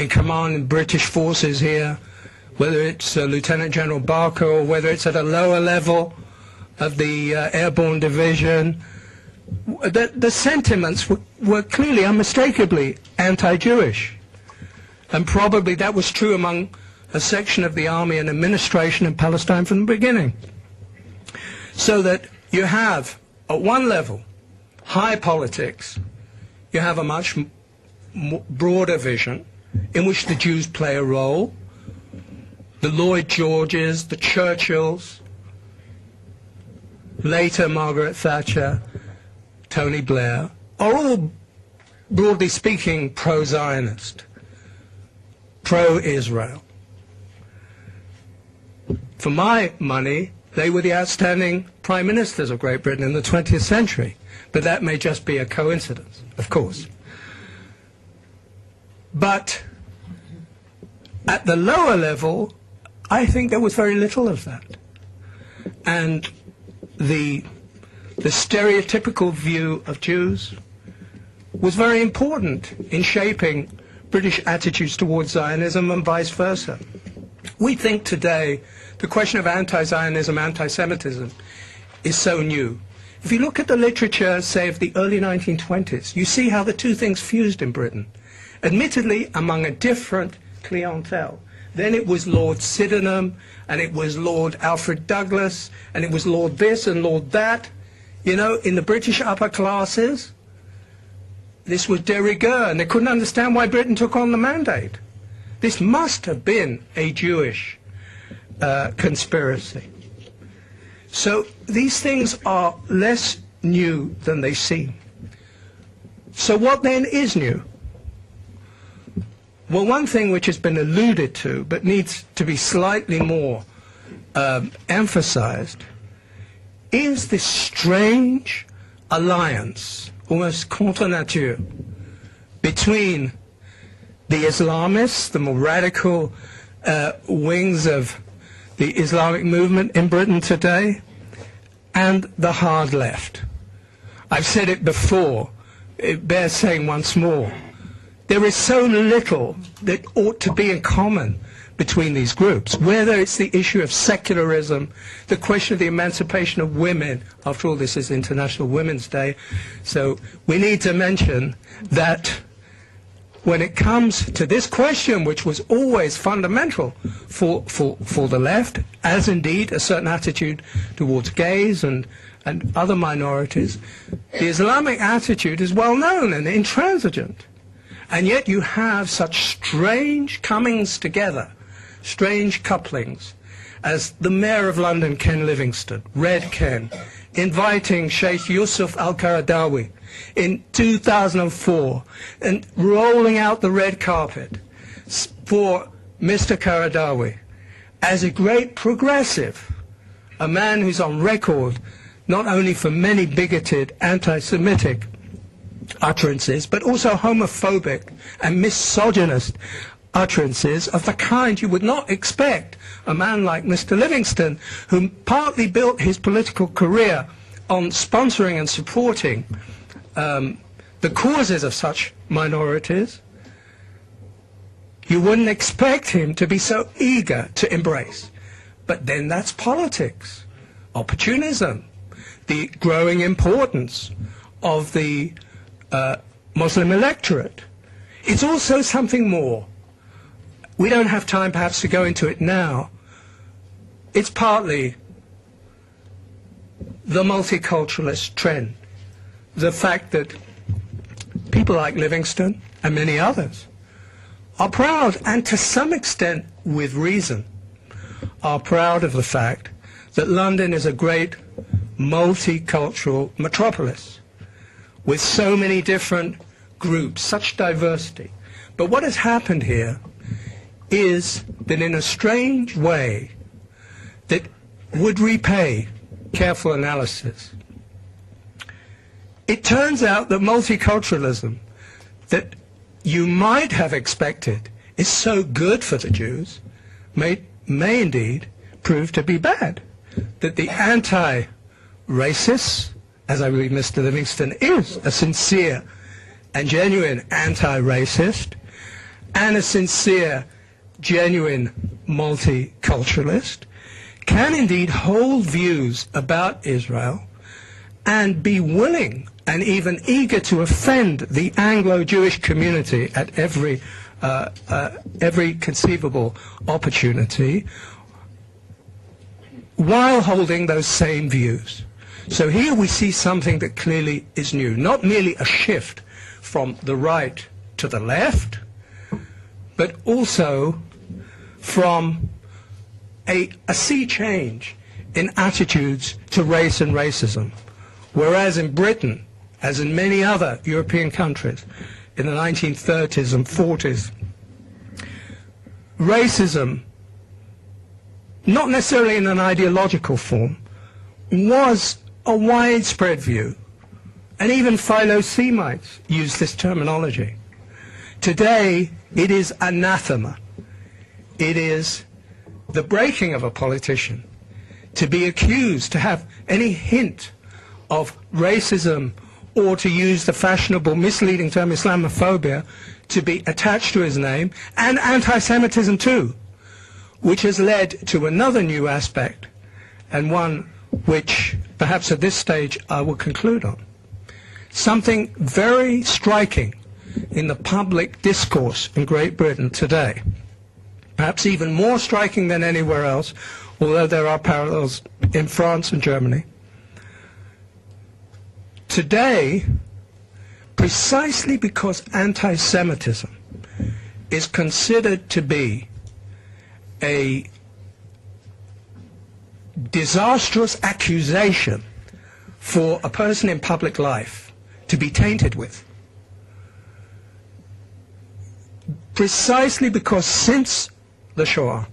command in British forces here, whether it's Lieutenant General Barker or whether it's at a lower level of the Airborne Division, the sentiments were clearly, unmistakably anti-Jewish. And probably that was true among a section of the army and administration in Palestine from the beginning. So that you have, at one level, high politics, you have a much broader vision in which the Jews play a role. The Lloyd Georges, the Churchills, later Margaret Thatcher, Tony Blair, are all, broadly speaking, pro-Zionist, pro-Israel. For my money, they were the outstanding prime ministers of Great Britain in the 20th century. But that may just be a coincidence, of course. But at the lower level, I think there was very little of that. And the stereotypical view of Jews was very important in shaping British attitudes towards Zionism and vice versa. We think today the question of anti-Zionism, anti-Semitism is so new. If you look at the literature, say, of the early 1920s, you see how the two things fused in Britain, admittedly among a different clientele. Then it was Lord Sydenham, and it was Lord Alfred Douglas, and it was Lord this and Lord that. You know, in the British upper classes, this was de rigueur, and they couldn't understand why Britain took on the mandate. This must have been a Jewish conspiracy. So these things are less new than they seem. So what then is new? Well, one thing which has been alluded to but needs to be slightly more emphasized is this strange alliance, almost contre nature, between the Islamists, the more radical wings of the Islamic movement in Britain today, and the hard left. I've said it before, it bears saying once more. There is so little that ought to be in common between these groups, whether it's the issue of secularism, the question of the emancipation of women. After all, this is International Women's Day, so we need to mention that when it comes to this question, which was always fundamental for the left, as indeed a certain attitude towards gays and other minorities, the Islamic attitude is well known and intransigent. And yet you have such strange comings together, strange couplings, as the Mayor of London, Ken Livingstone, Red Ken, inviting Sheikh Yusuf al-Qaradawi in 2004 and rolling out the red carpet for Mr. Qaradawi as a great progressive, a man who's on record not only for many bigoted anti-Semitic utterances, but also homophobic and misogynist utterances of the kind you would not expect a man like Mr. Livingstone, who partly built his political career on sponsoring and supporting the causes of such minorities. You wouldn't expect him to be so eager to embrace. But then that's politics, opportunism, the growing importance of the Muslim electorate. It's also something more. We don't have time perhaps to go into it now. It's partly the multiculturalist trend, the fact that people like Livingstone and many others are proud, and to some extent with reason, are proud of the fact that London is a great multicultural metropolis with so many different groups, such diversity. But what has happened here is that in a strange way that would repay careful analysis, it turns out that multiculturalism that you might have expected is so good for the Jews may indeed prove to be bad. That the anti-racists, as I believe Mr. Livingstone is, a sincere and genuine anti-racist, and a sincere, genuine multiculturalist, can indeed hold views about Israel and be willing and even eager to offend the Anglo-Jewish community at every conceivable opportunity, while holding those same views. So here we see something that clearly is new, not merely a shift from the right to the left, but also from a sea change in attitudes to race and racism. Whereas in Britain, as in many other European countries in the 1930s and 40s, racism, not necessarily in an ideological form, was a widespread view. And even Philo-Semites use this terminology. Today, it is anathema. It is the breaking of a politician to be accused, to have any hint of racism, or to use the fashionable misleading term Islamophobia to be attached to his name, and anti-Semitism too, which has led to another new aspect, and one which perhaps at this stage I will conclude on. Something very striking in the public discourse in Great Britain today, perhaps even more striking than anywhere else, although there are parallels in France and Germany. Today, precisely because anti-Semitism is considered to be a disastrous accusation for a person in public life to be tainted with, precisely because since the Shoah,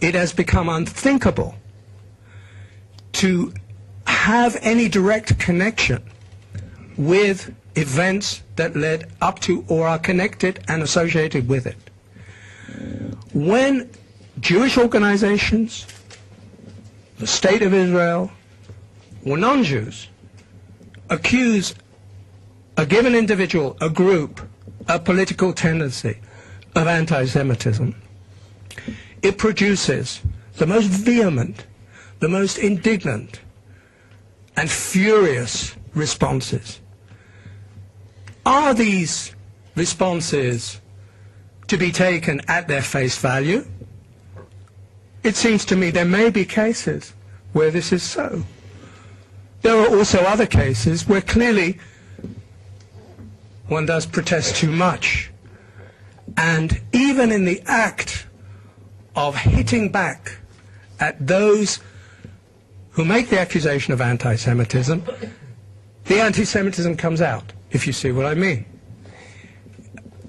it has become unthinkable to have any direct connection with events that led up to or are connected and associated with it. When Jewish organizations, the State of Israel, or non-Jews accuse a given individual, a group, a political tendency of anti-Semitism, it produces the most vehement, the most indignant, and furious responses. Are these responses to be taken at their face value? It seems to me there may be cases where this is so. There are also other cases where clearly one does protest too much. And even in the act of hitting back at those who make the accusation of anti-Semitism, the anti-Semitism comes out, if you see what I mean.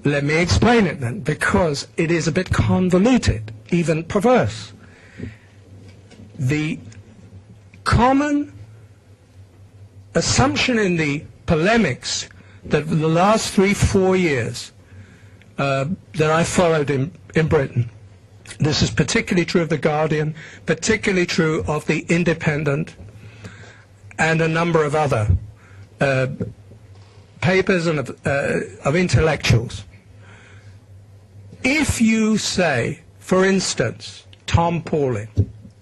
Let me explain it then, because it is a bit convoluted, even perverse. The common assumption in the polemics that the last 3-4 years that I followed in Britain, this is particularly true of The Guardian, particularly true of The Independent, and a number of other papers and of intellectuals. If you say, for instance, Tom Paulin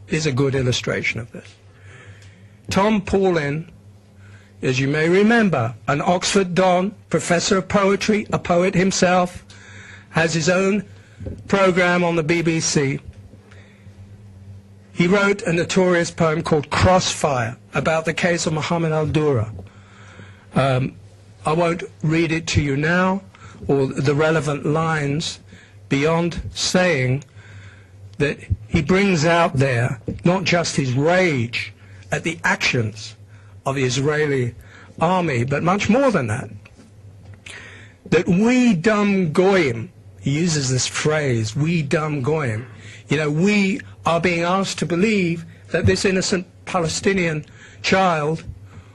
is a good illustration of this. Tom Paulin, as you may remember, an Oxford Don, professor of poetry, a poet himself, has his own program on the BBC. He wrote a notorious poem called Crossfire about the case of Muhammad al-Dura. I won't read it to you now, or the relevant lines, beyond saying that he brings out there not just his rage at the actions of the Israeli army, but much more than that. That we dumb goyim, he uses this phrase, we dumb goyim, you know, we are being asked to believe that this innocent Palestinian child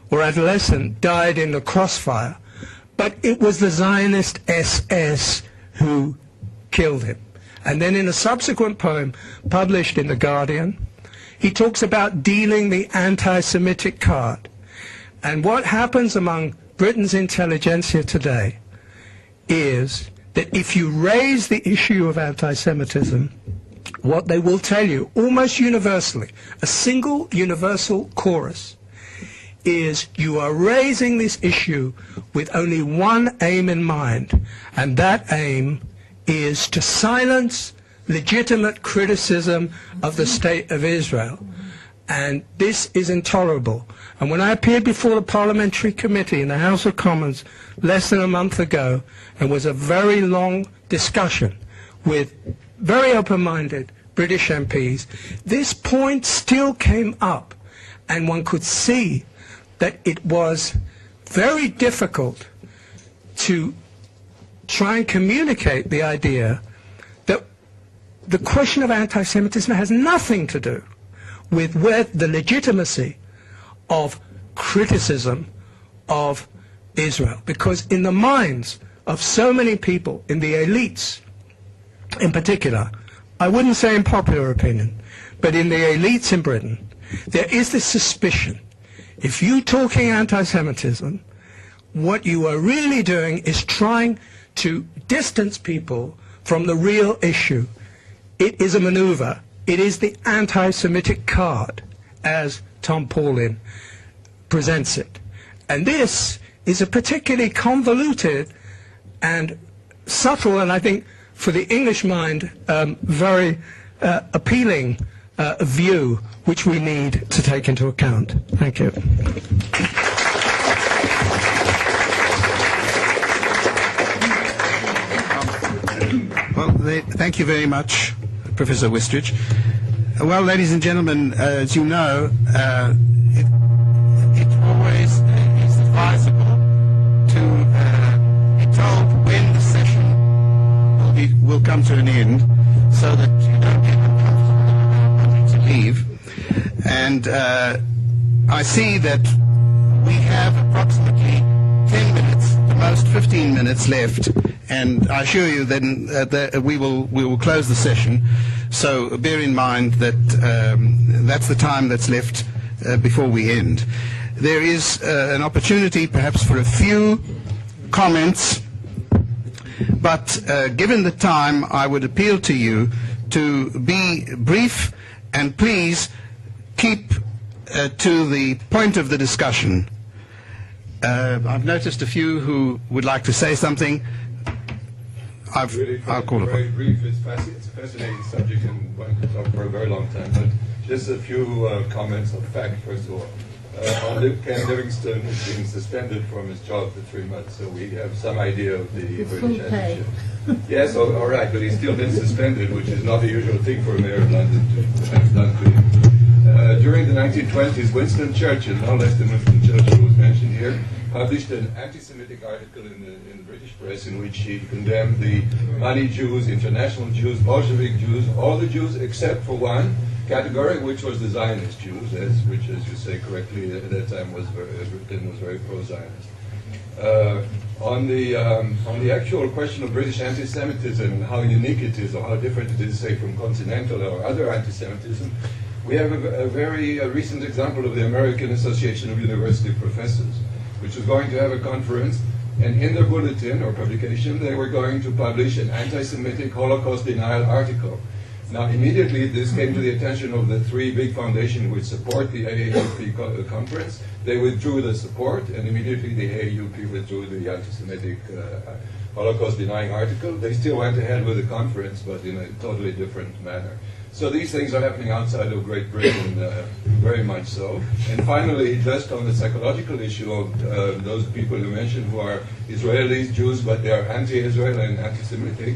or adolescent died in the crossfire, but it was the Zionist SS who killed him. And then in a subsequent poem published in The Guardian, he talks about dealing the anti-Semitic card. And what happens among Britain's intelligentsia today is that if you raise the issue of anti-Semitism, what they will tell you almost universally, a single universal chorus, is you are raising this issue with only one aim in mind, and that aim is to silence legitimate criticism of the State of Israel. And this is intolerable. And when I appeared before the parliamentary committee in the House of Commons less than a month ago, and was a very long discussion with very open-minded British MPs, this point still came up, and one could see that it was very difficult to try and communicate the idea that the question of anti-Semitism has nothing to do with the legitimacy of criticism of Israel. Because in the minds of so many people, in the elites in particular, I wouldn't say in popular opinion, but in the elites in Britain, there is this suspicion, if you're talking anti-Semitism, what you are really doing is trying to distance people from the real issue. It is a maneuver. It is the anti-Semitic card, as Tom Paulin presents it. And this is a particularly convoluted and subtle, and I think for the English mind, very appealing view, which we need to take into account. Thank you. Well, thank you very much, Professor Wistrich. Well, ladies and gentlemen, as you know, it always is advisable to be told when the session will come to an end, so that you don't get wanting to leave. And I see that we have approximately 10 minutes, the most 15 minutes left, and I assure you then that we will close the session. So bear in mind that that's the time that's left before we end. There is an opportunity perhaps for a few comments, but given the time, I would appeal to you to be brief and please keep to the point of the discussion. I've noticed a few who would like to say something. I'll call very upon. brief. It's a fascinating subject and one could talk for a very long time. But just a few comments of fact, first of all. Ken Livingstone has been suspended from his job for 3 months, so we have some idea of the British attitude. Yes, all right, but he's still been suspended, which is not a usual thing for a mayor of London to have done to him. During the 1920s, Winston Churchill, no less than Winston Churchill was mentioned here, published an anti-Semitic article in the British press in which he condemned the money Jews, international Jews, Bolshevik Jews, all the Jews except for one category, which was the Zionist Jews, which, as you say correctly, at that time Britain was very pro-Zionist. On the actual question of British anti-Semitism and how unique it is, or how different it is, say, from continental or other anti-Semitism, we have a very recent example of the American Association of University Professors, which was going to have a conference, and in their bulletin or publication, they were going to publish an anti-Semitic Holocaust denial article. Now, immediately, this came to the attention of the three big foundations which support the AAUP conference. They withdrew the support, and immediately the AAUP withdrew the anti-Semitic Holocaust denying article. They still went ahead with the conference, but in a totally different manner. So these things are happening outside of Great Britain, very much so. And finally, just on the psychological issue of those people you mentioned who are Israelis, Jews, but they are anti-Israel and anti-Semitic,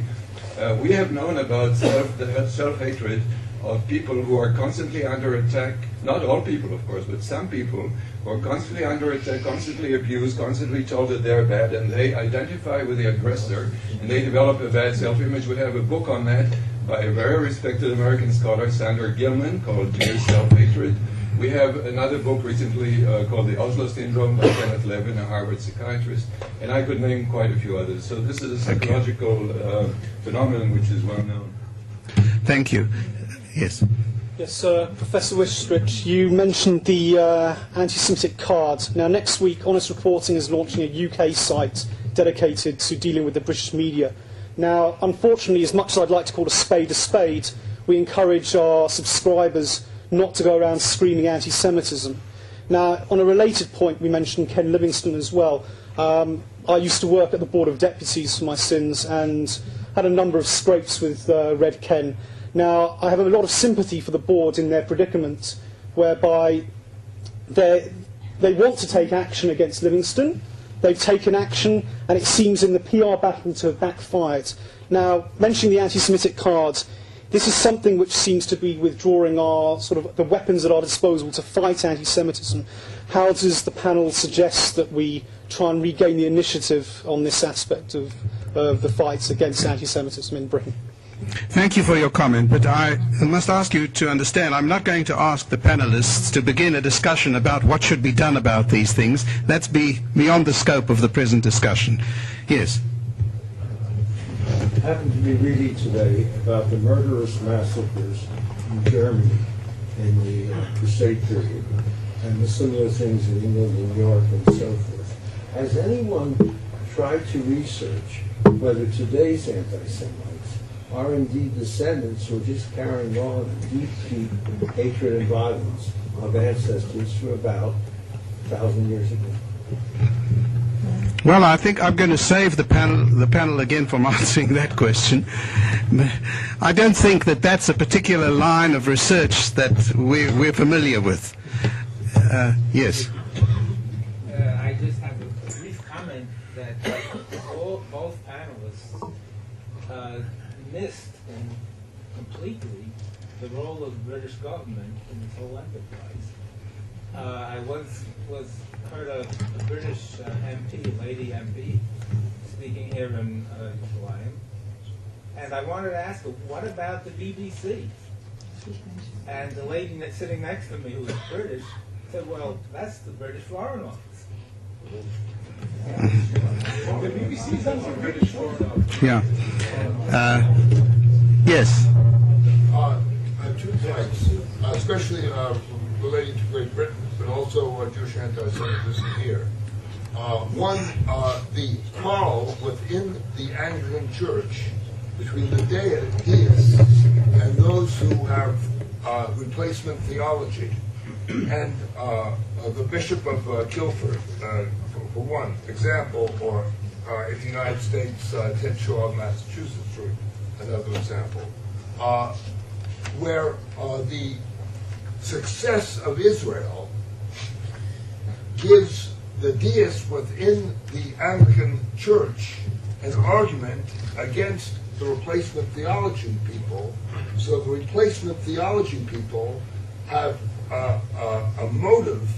we have known about the self-hatred of people who are constantly under attack, not all people, of course, but some people who are constantly under attack, constantly abused, constantly told that they're bad, and they identify with the aggressor, and they develop a bad self-image. We have a book on that by a very respected American scholar, Sandra Gilman, called Mere Self-Hatred. We have another book recently called The Oslo Syndrome by Kenneth Levin, a Harvard psychiatrist, and I could name quite a few others. So this is a psychological phenomenon which is well known. Thank you. Yes. Yes, Professor Wistrich, you mentioned the anti-Semitic card. Now, next week, Honest Reporting is launching a UK site dedicated to dealing with the British media. Now, unfortunately, as much as I'd like to call a spade, we encourage our subscribers not to go around screaming anti-Semitism. Now, on a related point, we mentioned Ken Livingstone as well. I used to work at the Board of Deputies for my sins and had a number of scrapes with Red Ken. Now, I have a lot of sympathy for the board in their predicament, whereby they want to take action against Livingston. They've taken action, and it seems in the PR battle to have backfired. Now, mentioning the anti-Semitic cards, this is something which seems to be withdrawing our the weapons at our disposal to fight anti-Semitism. How does the panel suggest that we try and regain the initiative on this aspect of the fights against anti-Semitism in Britain? Thank you for your comment, but I must ask you to understand, I'm not going to ask the panelists to begin a discussion about what should be done about these things. That's beyond the scope of the present discussion. Yes? I happened to be reading today about the murderous massacres in Germany in the Crusade period, and the similar things in England and New York and so forth. Has anyone tried to research whether today's anti-Semites are indeed descendants or just carrying on a deep, deep hatred and violence of ancestors from about 1,000 years ago? Well, I think I'm going to save the panel again from answering that question. I don't think that that's a particular line of research that we're familiar with. Yes. I just have a brief comment that both panelists missed completely the role of the British government in this whole enterprise. I was heard a British MP, a lady MP, speaking here in July, and I wanted to ask her, what about the BBC? And the lady sitting next to me, who was British, said, well, that's the British Foreign Office. The BBC is under the British Foreign Office. Yeah. Yes. 2 points, especially relating to Great Britain, but also Jewish anti-Semitism here. One, the quarrel within the Anglican Church between the deists and those who have replacement theology, and the Bishop of Guildford, for one example, or in the United States, Ted Shaw of Massachusetts, for another example, where the success of Israel gives the deists within the Anglican Church an argument against the replacement theology people. So the replacement theology people have a motive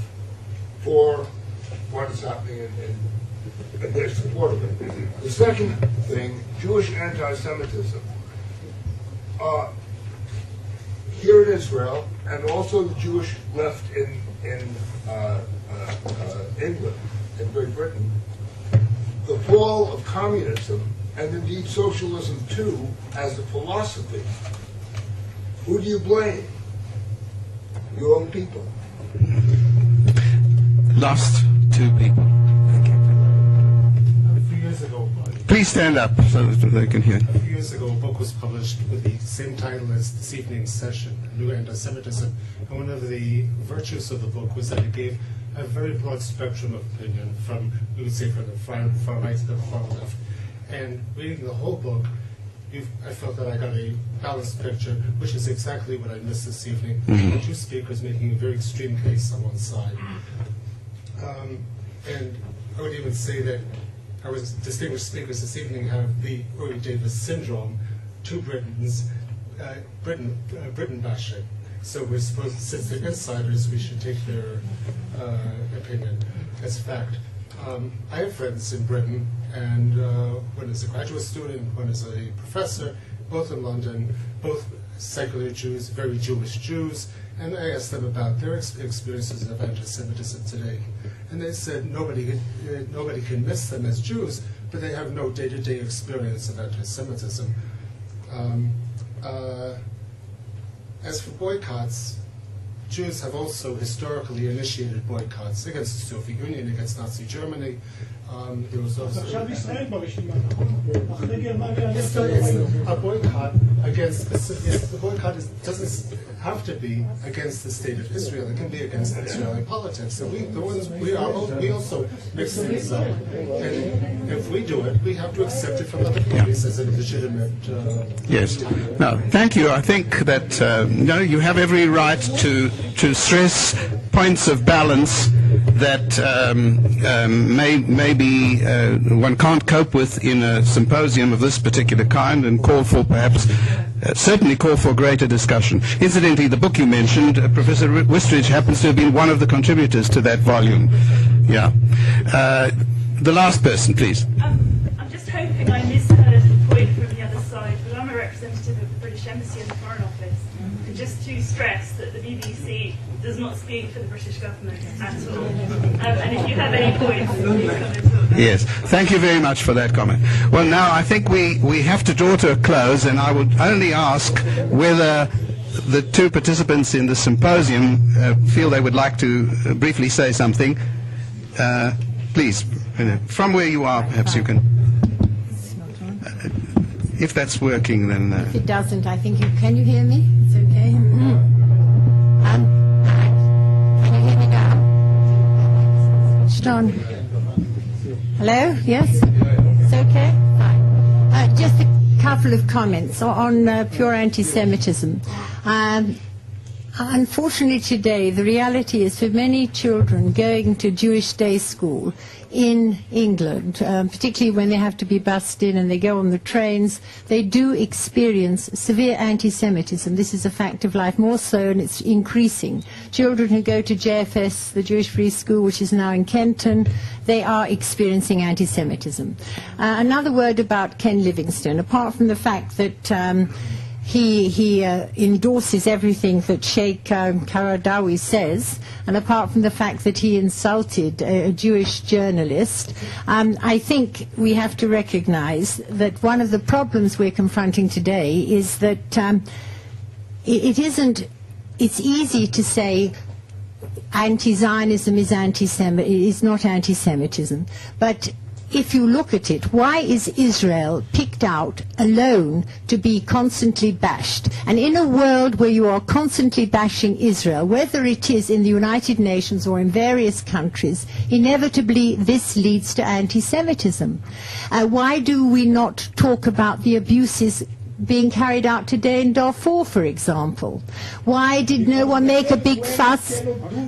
for what is happening in their support of it. The second thing, Jewish anti-Semitism. Here in Israel, and also the Jewish left in England, in Great Britain, the fall of communism, and indeed socialism too, as a philosophy. Who do you blame? Your own people. Last 2 people. Thank you. A few years ago, Please stand up so that they can hear. a few years ago, a book was published with the same title as this evening's session, New Anti-Semitism. And one of the virtues of the book was that it gave a very broad spectrum of opinion from, we would say, from the far right to the far left. And reading the whole book, I felt that I got a balanced picture, which is exactly what I missed this evening. Mm-hmm. 2 speakers making a very extreme case on one side. And I would even say that our distinguished speakers this evening have the Uri Davis syndrome, 2 Britons, Britain bashing. So we're supposed, since they're insiders, we should take their opinion as fact. I have friends in Britain, and one is a graduate student, one is a professor, both in London, both secular Jews, very Jewish Jews, and I asked them about their experiences of anti-Semitism today. And they said nobody can miss them as Jews, but they have no day-to-day experience of anti-Semitism. As for boycotts, Jews have also historically initiated boycotts against the Soviet Union, against Nazi Germany. There was also a boycott against the boycott doesn't have to be against the state of Israel. It can be against Israeli politics. So we also mix things up, and if we do it, we have to accept it from other parties as a legitimate. Yes. No, thank you. I think that no, you have every right to to stress points of balance that maybe one can't cope with in a symposium of this particular kind, and call for perhaps, certainly call for greater discussion. Incidentally, the book you mentioned, Professor Wistrich happens to have been one of the contributors to that volume. Yeah. The last person, please. I'm just hoping I misheard the point from the other side, but I'm a representative of the British Embassy and the Foreign Office, and just to stress that the BBC does not speak for the British government at all. And if you have any points, please come and talk. Yes, thank you very much for that comment. Well, now I think we have to draw to a close, and I would only ask whether the two participants in the symposium feel they would like to briefly say something. Please, from where you are, perhaps you can. If that's working, then... If it doesn't, I think you... Can you hear me? It's okay. Can you hear me now? Switched on. Hello? Yes? It's okay? Fine. Just a couple of comments on pure anti-Semitism. Unfortunately today, the reality is for many children going to Jewish day school in England, particularly when they have to be bussed in and they go on the trains, they do experience severe anti-Semitism. This is a fact of life, more so, and it's increasing. Children who go to JFS, the Jewish Free School, which is now in Kenton, they are experiencing anti-Semitism. Another word about Ken Livingstone. Apart from the fact that he endorses everything that Sheikh Qaradawi says, and apart from the fact that he insulted a Jewish journalist, I think we have to recognize that one of the problems we're confronting today is that it's easy to say anti-Zionism is not anti-Semitism, but if you look at it, why is Israel picked out alone to be constantly bashed? And in a world where you are constantly bashing Israel, whether it is in the United Nations or in various countries, inevitably this leads to anti-Semitism. Why do we not talk about the abuses being carried out today in Darfur, for example? Why did no one make a big fuss?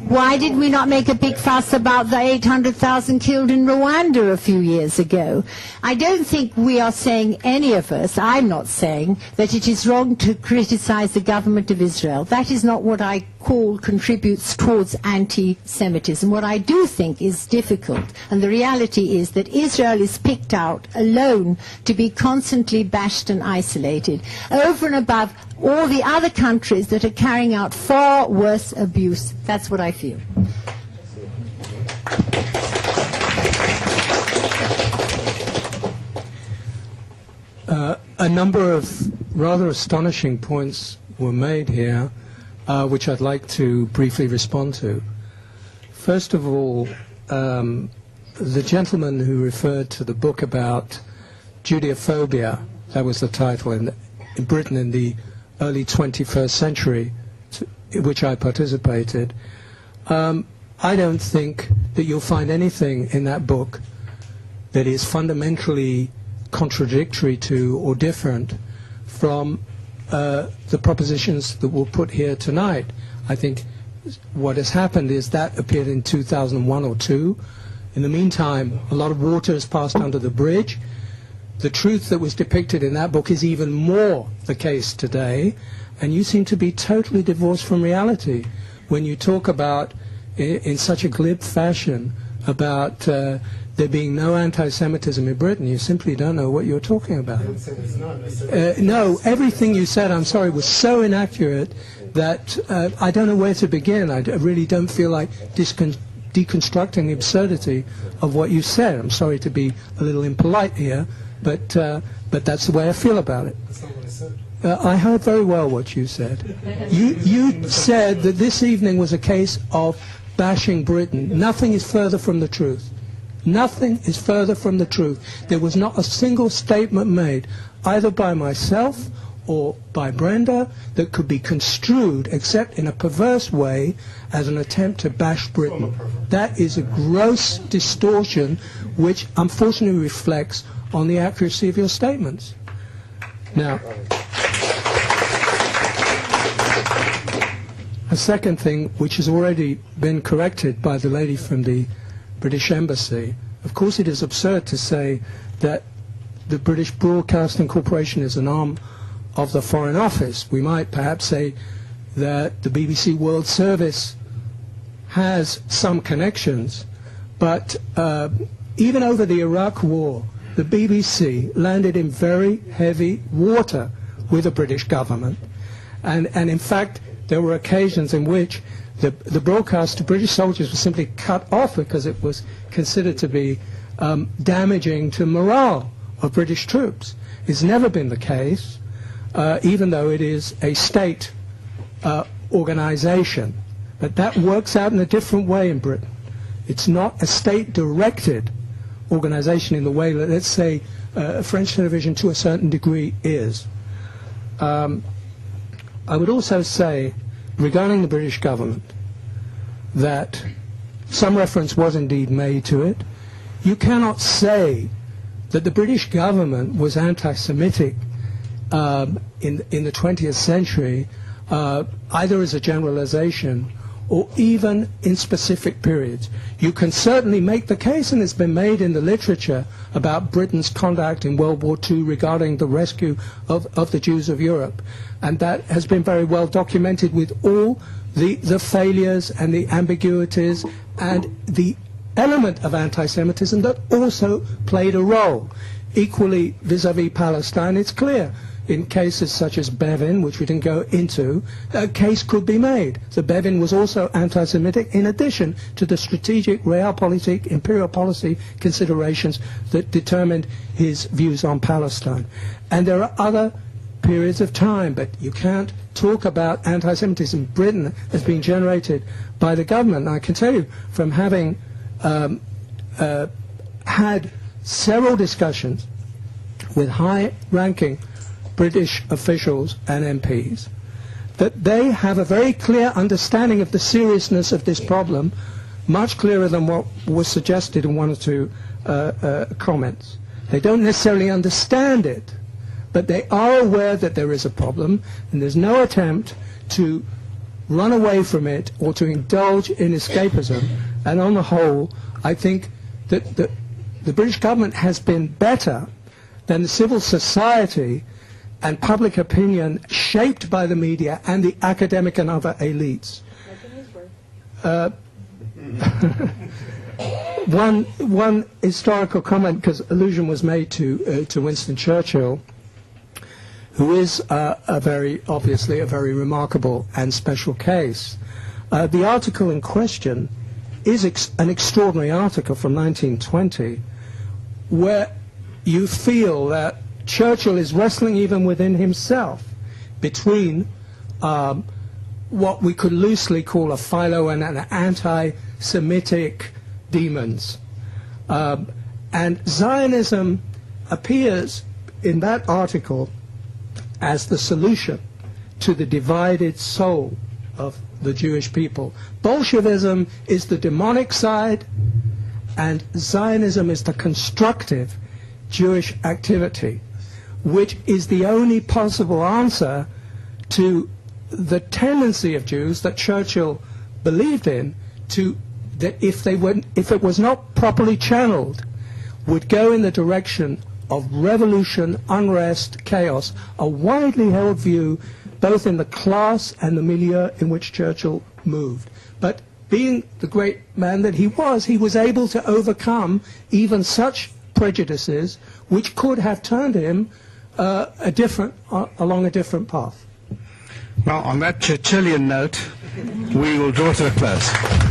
Why did we not make a big fuss about the 800,000 killed in Rwanda a few years ago? I don't think we are saying, any of us, I'm not saying, that it is wrong to criticize the government of Israel. That is not what I call contributes towards anti-Semitism. What I do think is difficult, and the reality is that Israel is picked out alone to be constantly bashed and isolated, over and above all the other countries that are carrying out far worse abuse. That's what I feel. A number of rather astonishing points were made here, which I'd like to briefly respond to. First of all, the gentleman who referred to the book about Judeophobia, that was the title, in Britain in the early 21st century, in which I participated. I don't think that you'll find anything in that book that is fundamentally contradictory to or different from the propositions that we'll put here tonight. I think what has happened is that appeared in 2001 or 2. In the meantime, a lot of water has passed under the bridge. The truth that was depicted in that book is even more the case today, and you seem to be totally divorced from reality when you talk about, in such a glib fashion, about there being no anti-Semitism in Britain. You simply don't know what you're talking about. No, everything you said, I'm sorry, was so inaccurate that I don't know where to begin. I really don't feel like deconstructing the absurdity of what you said. I'm sorry to be a little impolite here, but that's the way I feel about it. That's not what I said. I heard very well what you said. You said that this evening was a case of bashing Britain. Nothing is further from the truth. Nothing is further from the truth. There was not a single statement made, either by myself or by Brenda, that could be construed, except in a perverse way, as an attempt to bash Britain. That is a gross distortion which unfortunately reflects on the accuracy of your statements. Now, A second thing, which has already been corrected by the lady from the British Embassy, of course it is absurd to say that the British Broadcasting Corporation is an arm of the Foreign Office. We might perhaps say that the BBC World Service has some connections, but even over the Iraq War, the BBC landed in very heavy water with the British government. And in fact, there were occasions in which the broadcast to British soldiers was simply cut off because it was considered to be damaging to morale of British troops. It's never been the case, even though it is a state organization. But that works out in a different way in Britain. It's not a state-directed organization in the way that, let's say, French television to a certain degree is. I would also say, regarding the British government, that some reference was indeed made to it. You cannot say that the British government was anti-Semitic in the 20th century, either as a generalization or even in specific periods. You can certainly make the case, and it's been made in the literature, about Britain's conduct in World War II regarding the rescue of the Jews of Europe. And that has been very well documented with all the failures and the ambiguities and the element of anti-Semitism that also played a role. Equally, vis-à-vis Palestine, it's clear. In cases such as Bevin, which we didn't go into, a case could be made. So Bevin was also anti-Semitic in addition to the strategic, realpolitik, imperial policy considerations that determined his views on Palestine. And there are other periods of time, but you can't talk about anti-Semitism. Britain has been generated by the government. And I can tell you from having had several discussions with high-ranking British officials and MPs, that they have a very clear understanding of the seriousness of this problem, much clearer than what was suggested in one or two comments. They don't necessarily understand it, but they are aware that there is a problem, and there's no attempt to run away from it or to indulge in escapism. And on the whole, I think that the British government has been better than the civil society and public opinion shaped by the media and the academic and other elites. One historical comment, because allusion was made to Winston Churchill, who is obviously a very remarkable and special case. The article in question is an extraordinary article from 1920, where you feel that Churchill is wrestling even within himself between what we could loosely call a philo and an anti-Semitic demons. And Zionism appears in that article as the solution to the divided soul of the Jewish people. Bolshevism is the demonic side, and Zionism is the constructive Jewish activity, which is the only possible answer to the tendency of Jews that Churchill believed in, that if it was not properly channeled, would go in the direction of revolution, unrest, chaos, a widely held view both in the class and the milieu in which Churchill moved. But being the great man that he was able to overcome even such prejudices which could have turned him along a different path. Well, on that Churchillian note, we will draw to a close.